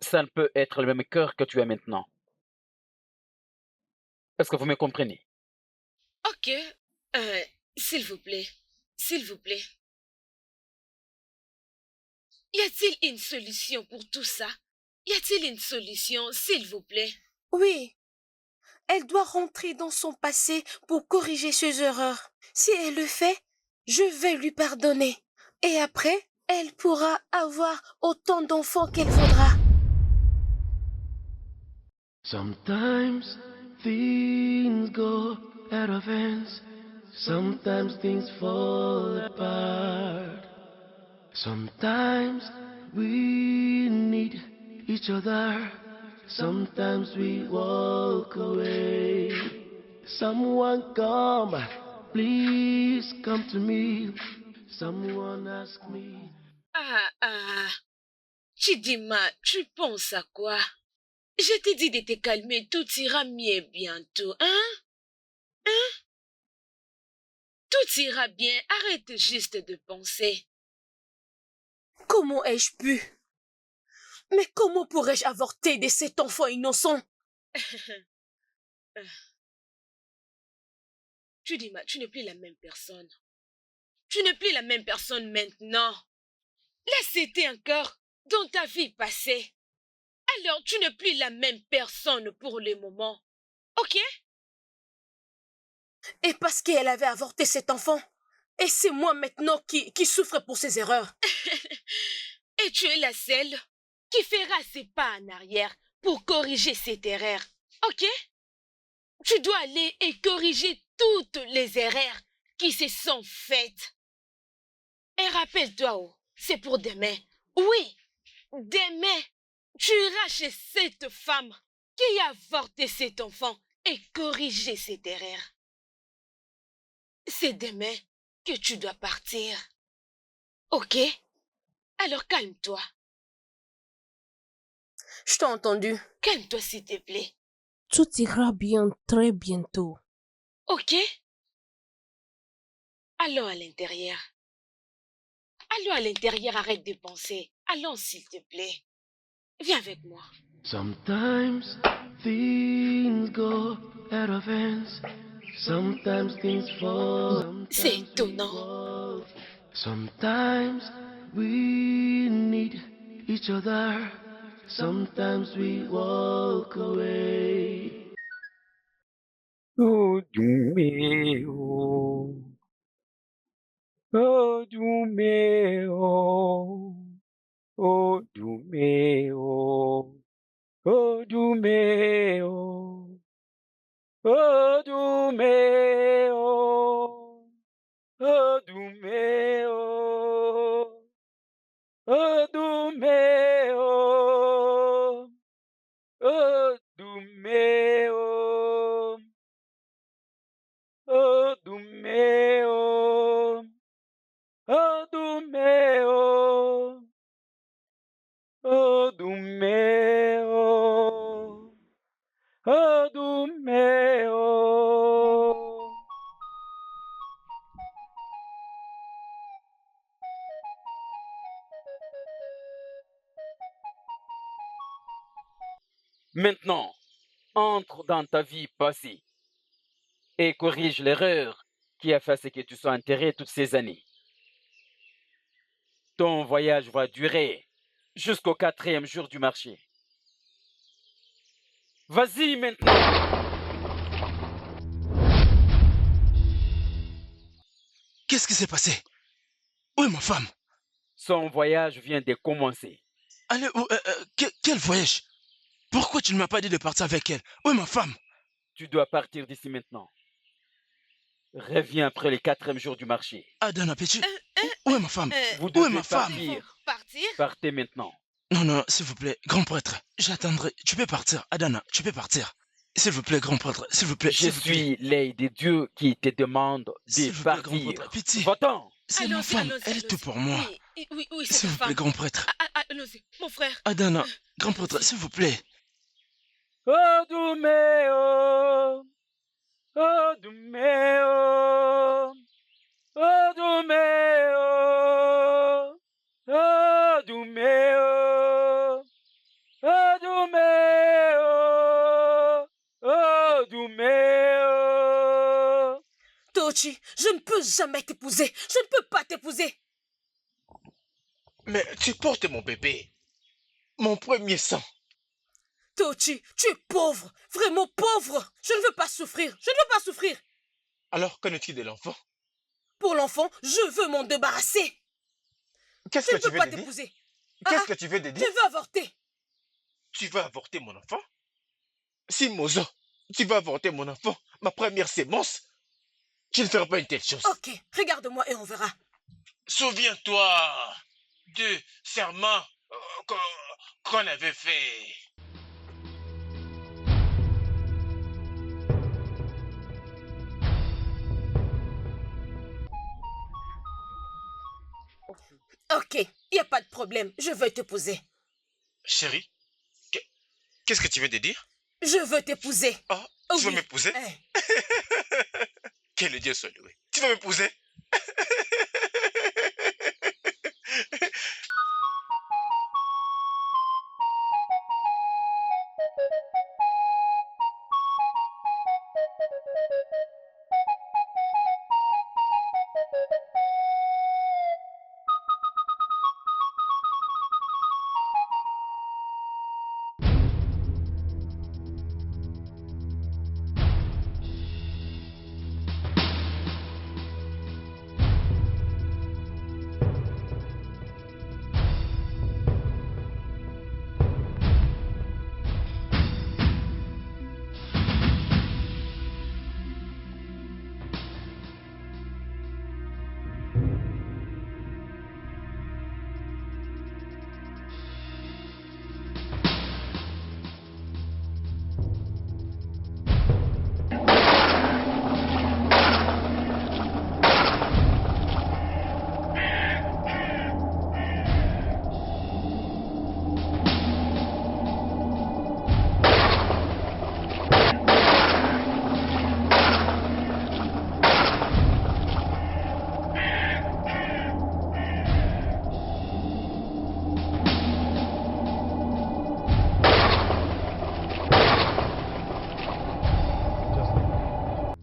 ça ne peut être le même cœur que tu as maintenant. Est-ce que vous me comprenez? Ok. S'il vous plaît. S'il vous plaît. Y a-t-il une solution pour tout ça? Y a-t-il une solution, s'il vous plaît? Oui, elle doit rentrer dans son passé pour corriger ses erreurs. Si elle le fait, je vais lui pardonner. Et après, elle pourra avoir autant d'enfants qu'elle voudra. Sometimes things go out of hands. Sometimes things fall apart. Sometimes we need each other. Sometimes we walk away. Someone come, please come to me. Someone ask me. Chidima, tu penses à quoi? Je t'ai dit de te calmer, tout ira mieux bientôt, hein? Hein? Tout ira bien, arrête juste de penser. Comment ai-je pu? Mais comment pourrais-je avorter de cet enfant innocent? Chidima, tu n'es plus la même personne. Tu n'es plus la même personne maintenant. Là, c'était encore dans ta vie passée. Alors, tu n'es plus la même personne pour le moment. Ok? Et parce qu'elle avait avorté cet enfant. Et c'est moi maintenant qui souffre pour ses erreurs. Et tu es la seule qui fera ses pas en arrière pour corriger cette erreur. Ok? Tu dois aller et corriger toutes les erreurs qui se sont faites. Et rappelle-toi, oh, c'est pour demain. Oui, demain, tu iras chez cette femme qui a avorté cet enfant et corriger cette erreur. C'est demain que tu dois partir. Ok? Alors calme-toi. Je t'ai entendu. Calme-toi s'il te plaît. Tout ira bien très bientôt. Ok? Allons à l'intérieur. Allons à l'intérieur, arrête de penser. Allons s'il te plaît. Viens avec moi. Sometimes things go out of hands. Sometimes things fall. C'est étonnant. Sometimes we need each other. Sometimes we walk away. Oh, Dumeo. Oh, Dumeo. Oh, Dumeo. Oh, Dumeo. Oh, Dumeo. Oh, Dumeo. Oh, Dumeo. Oh, Dumeo. Oh, Dumeo. Oh, Dumeo. Oh, Dumeo. Oh, Dumeo. Maintenant, entre dans ta vie passée et corrige l'erreur qui a fait ce que tu sois enterré toutes ces années. Ton voyage va durer jusqu'au 4e jour du marché. Vas-y maintenant. Qu'est-ce qui s'est passé? Où est ma femme? Son voyage vient de commencer. Allez, quel voyage? Pourquoi tu ne m'as pas dit de partir avec elle? Où est ma femme? Tu dois partir d'ici maintenant. Reviens après le 4e jour du marché. Adana, peux-tu? Où est ma femme? Vous Où est devez ma femme? Partir? Partez maintenant. Non, non, s'il vous plaît, grand prêtre, j'attendrai. Tu peux partir, Adana, tu peux partir. S'il vous plaît, grand prêtre, s'il vous plaît. Je suis l'œil de Dieu qui te demande de partir. Pitié. Va-t'en. C'est ma femme, elle est tout pour moi. Oui, c'est s'il vous plaît, grand prêtre. Allons-y, mon frère. Adana, grand prêtre, s'il vous plaît. Oh, Dumeo. Oh, Dumeo. Oh, Dumeo. Oh, Dumeo. Oh, Tochi, je ne peux jamais t'épouser. Je ne peux pas t'épouser. Mais tu portes mon bébé. Mon premier sang. Tochi, tu es pauvre. Vraiment pauvre. Je ne veux pas souffrir. Je ne veux pas souffrir. Alors, qu'en est-il de l'enfant? Pour l'enfant, je veux m'en débarrasser. Qu'est-ce que tu veux pas de dire? t'épouser. Qu'est-ce que tu veux de dire? Je veux avorter. Tu vas avorter mon enfant? Si Mozo, tu vas avorter mon enfant, ma première sémence, tu ne feras pas une telle chose. Ok, regarde-moi et on verra. Souviens-toi du serment qu'on avait fait. Ok, il n'y a pas de problème. Je veux t'épouser. Chérie, qu'est-ce que tu veux de dire? Je veux t'épouser. Oh, tu veux m'épouser? Que le Dieu soit loué. Tu veux m'épouser?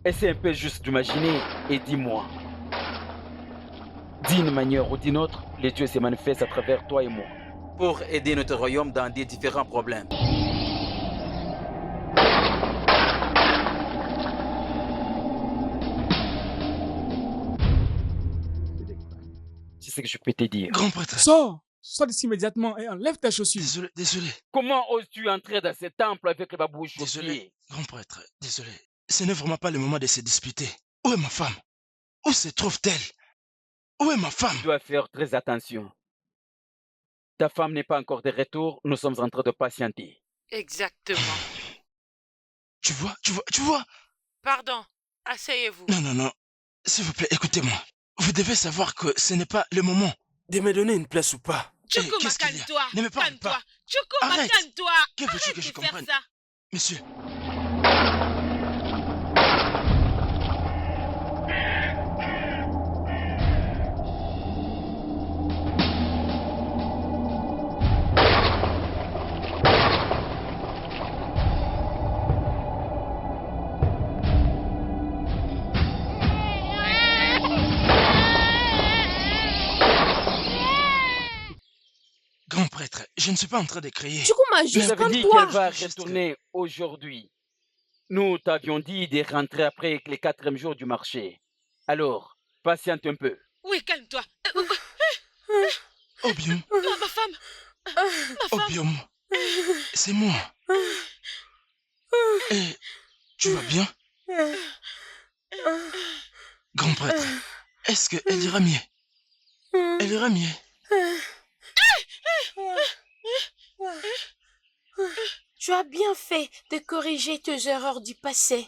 Essaie un peu juste d'imaginer et dis-moi. D'une manière ou d'une autre, les dieux se manifestent à travers toi et moi. Pour aider notre royaume dans des différents problèmes. C'est ce que je peux te dire. Grand prêtre. Sors d'ici immédiatement et enlève ta chaussure. Désolé. Comment oses-tu entrer dans ce temple avec la bouche aux Désolé, pieds? grand prêtre, désolé. Ce n'est vraiment pas le moment de se disputer. Où est ma femme? Où se trouve-t-elle? Où est ma femme? Tu dois faire très attention. Ta femme n'est pas encore de retour, nous sommes en train de patienter. Exactement. Tu vois? Pardon, asseyez-vous. Non. S'il vous plaît, écoutez-moi. Vous devez savoir que ce n'est pas le moment. De me donner une place ou pas? Chukuma, calme-toi. Ne me parle Calme-toi. pas. Chukuma, Arrête. calme-toi. Que veux-tu Arrête que je de faire comprenne? ça. Monsieur. Grand prêtre, je ne suis pas en train de crier. Chukuma, Je juste t'avais dit calme-toi. qu'elle va retourner aujourd'hui. Nous t'avions dit de rentrer après les 4e jours du marché. Alors, patiente un peu. Oui, calme-toi. Obium. Ma femme. Obium. C'est moi. Et tu vas bien? Grand prêtre, est-ce qu'elle ira mieux? Elle ira mieux. Tu as bien fait de corriger tes erreurs du passé.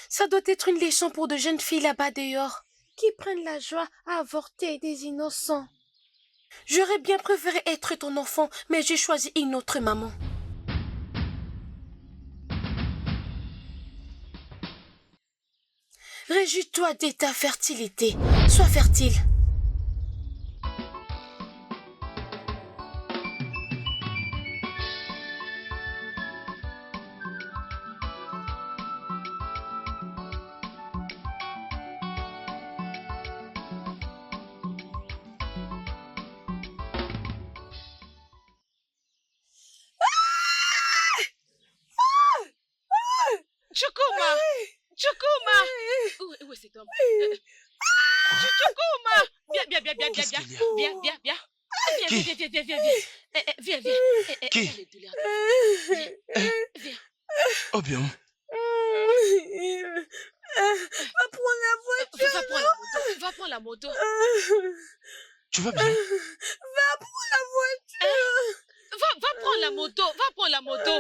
Ça doit être une leçon pour de jeunes filles là-bas dehors qui prennent la joie à avorter des innocents. J'aurais bien préféré être ton enfant, mais j'ai choisi une autre maman. Réjouis-toi de ta fertilité. Sois fertile. Chuchukuma. Où est cet homme? Chuchukuma. Viens. Viens. Qui? Viens. Oh bien. Va prendre la voiture. Va prendre la moto. Tu vas bien? Va prendre la voiture. Va prendre la moto.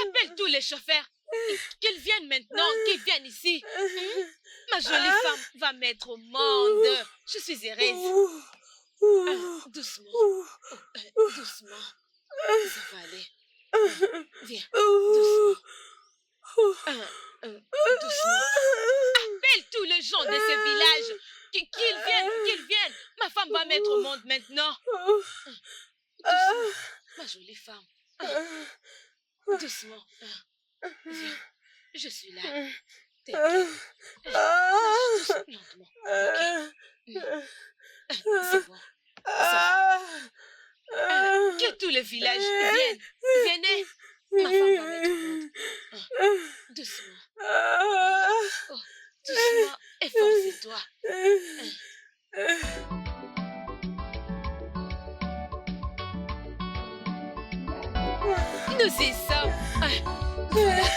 Appelle tous les chauffeurs. Qu'ils viennent maintenant, qu'ils viennent ici. Ma jolie femme va mettre au monde. Je suis heureuse. Doucement. Doucement. Ça va aller. Viens. Doucement. Doucement. Appelle tous les gens de ce village. Qu'ils viennent. Ma femme va mettre au monde maintenant. Doucement. Ma jolie femme. Doucement. Viens. Je suis là. T'inquiète. Lentement. Ok. C'est bon. Que tout le village vienne. Venez. Ma femme va mettre au monde. Doucement. Oh, doucement. Efforce-toi. Nous y sommes. Voilà.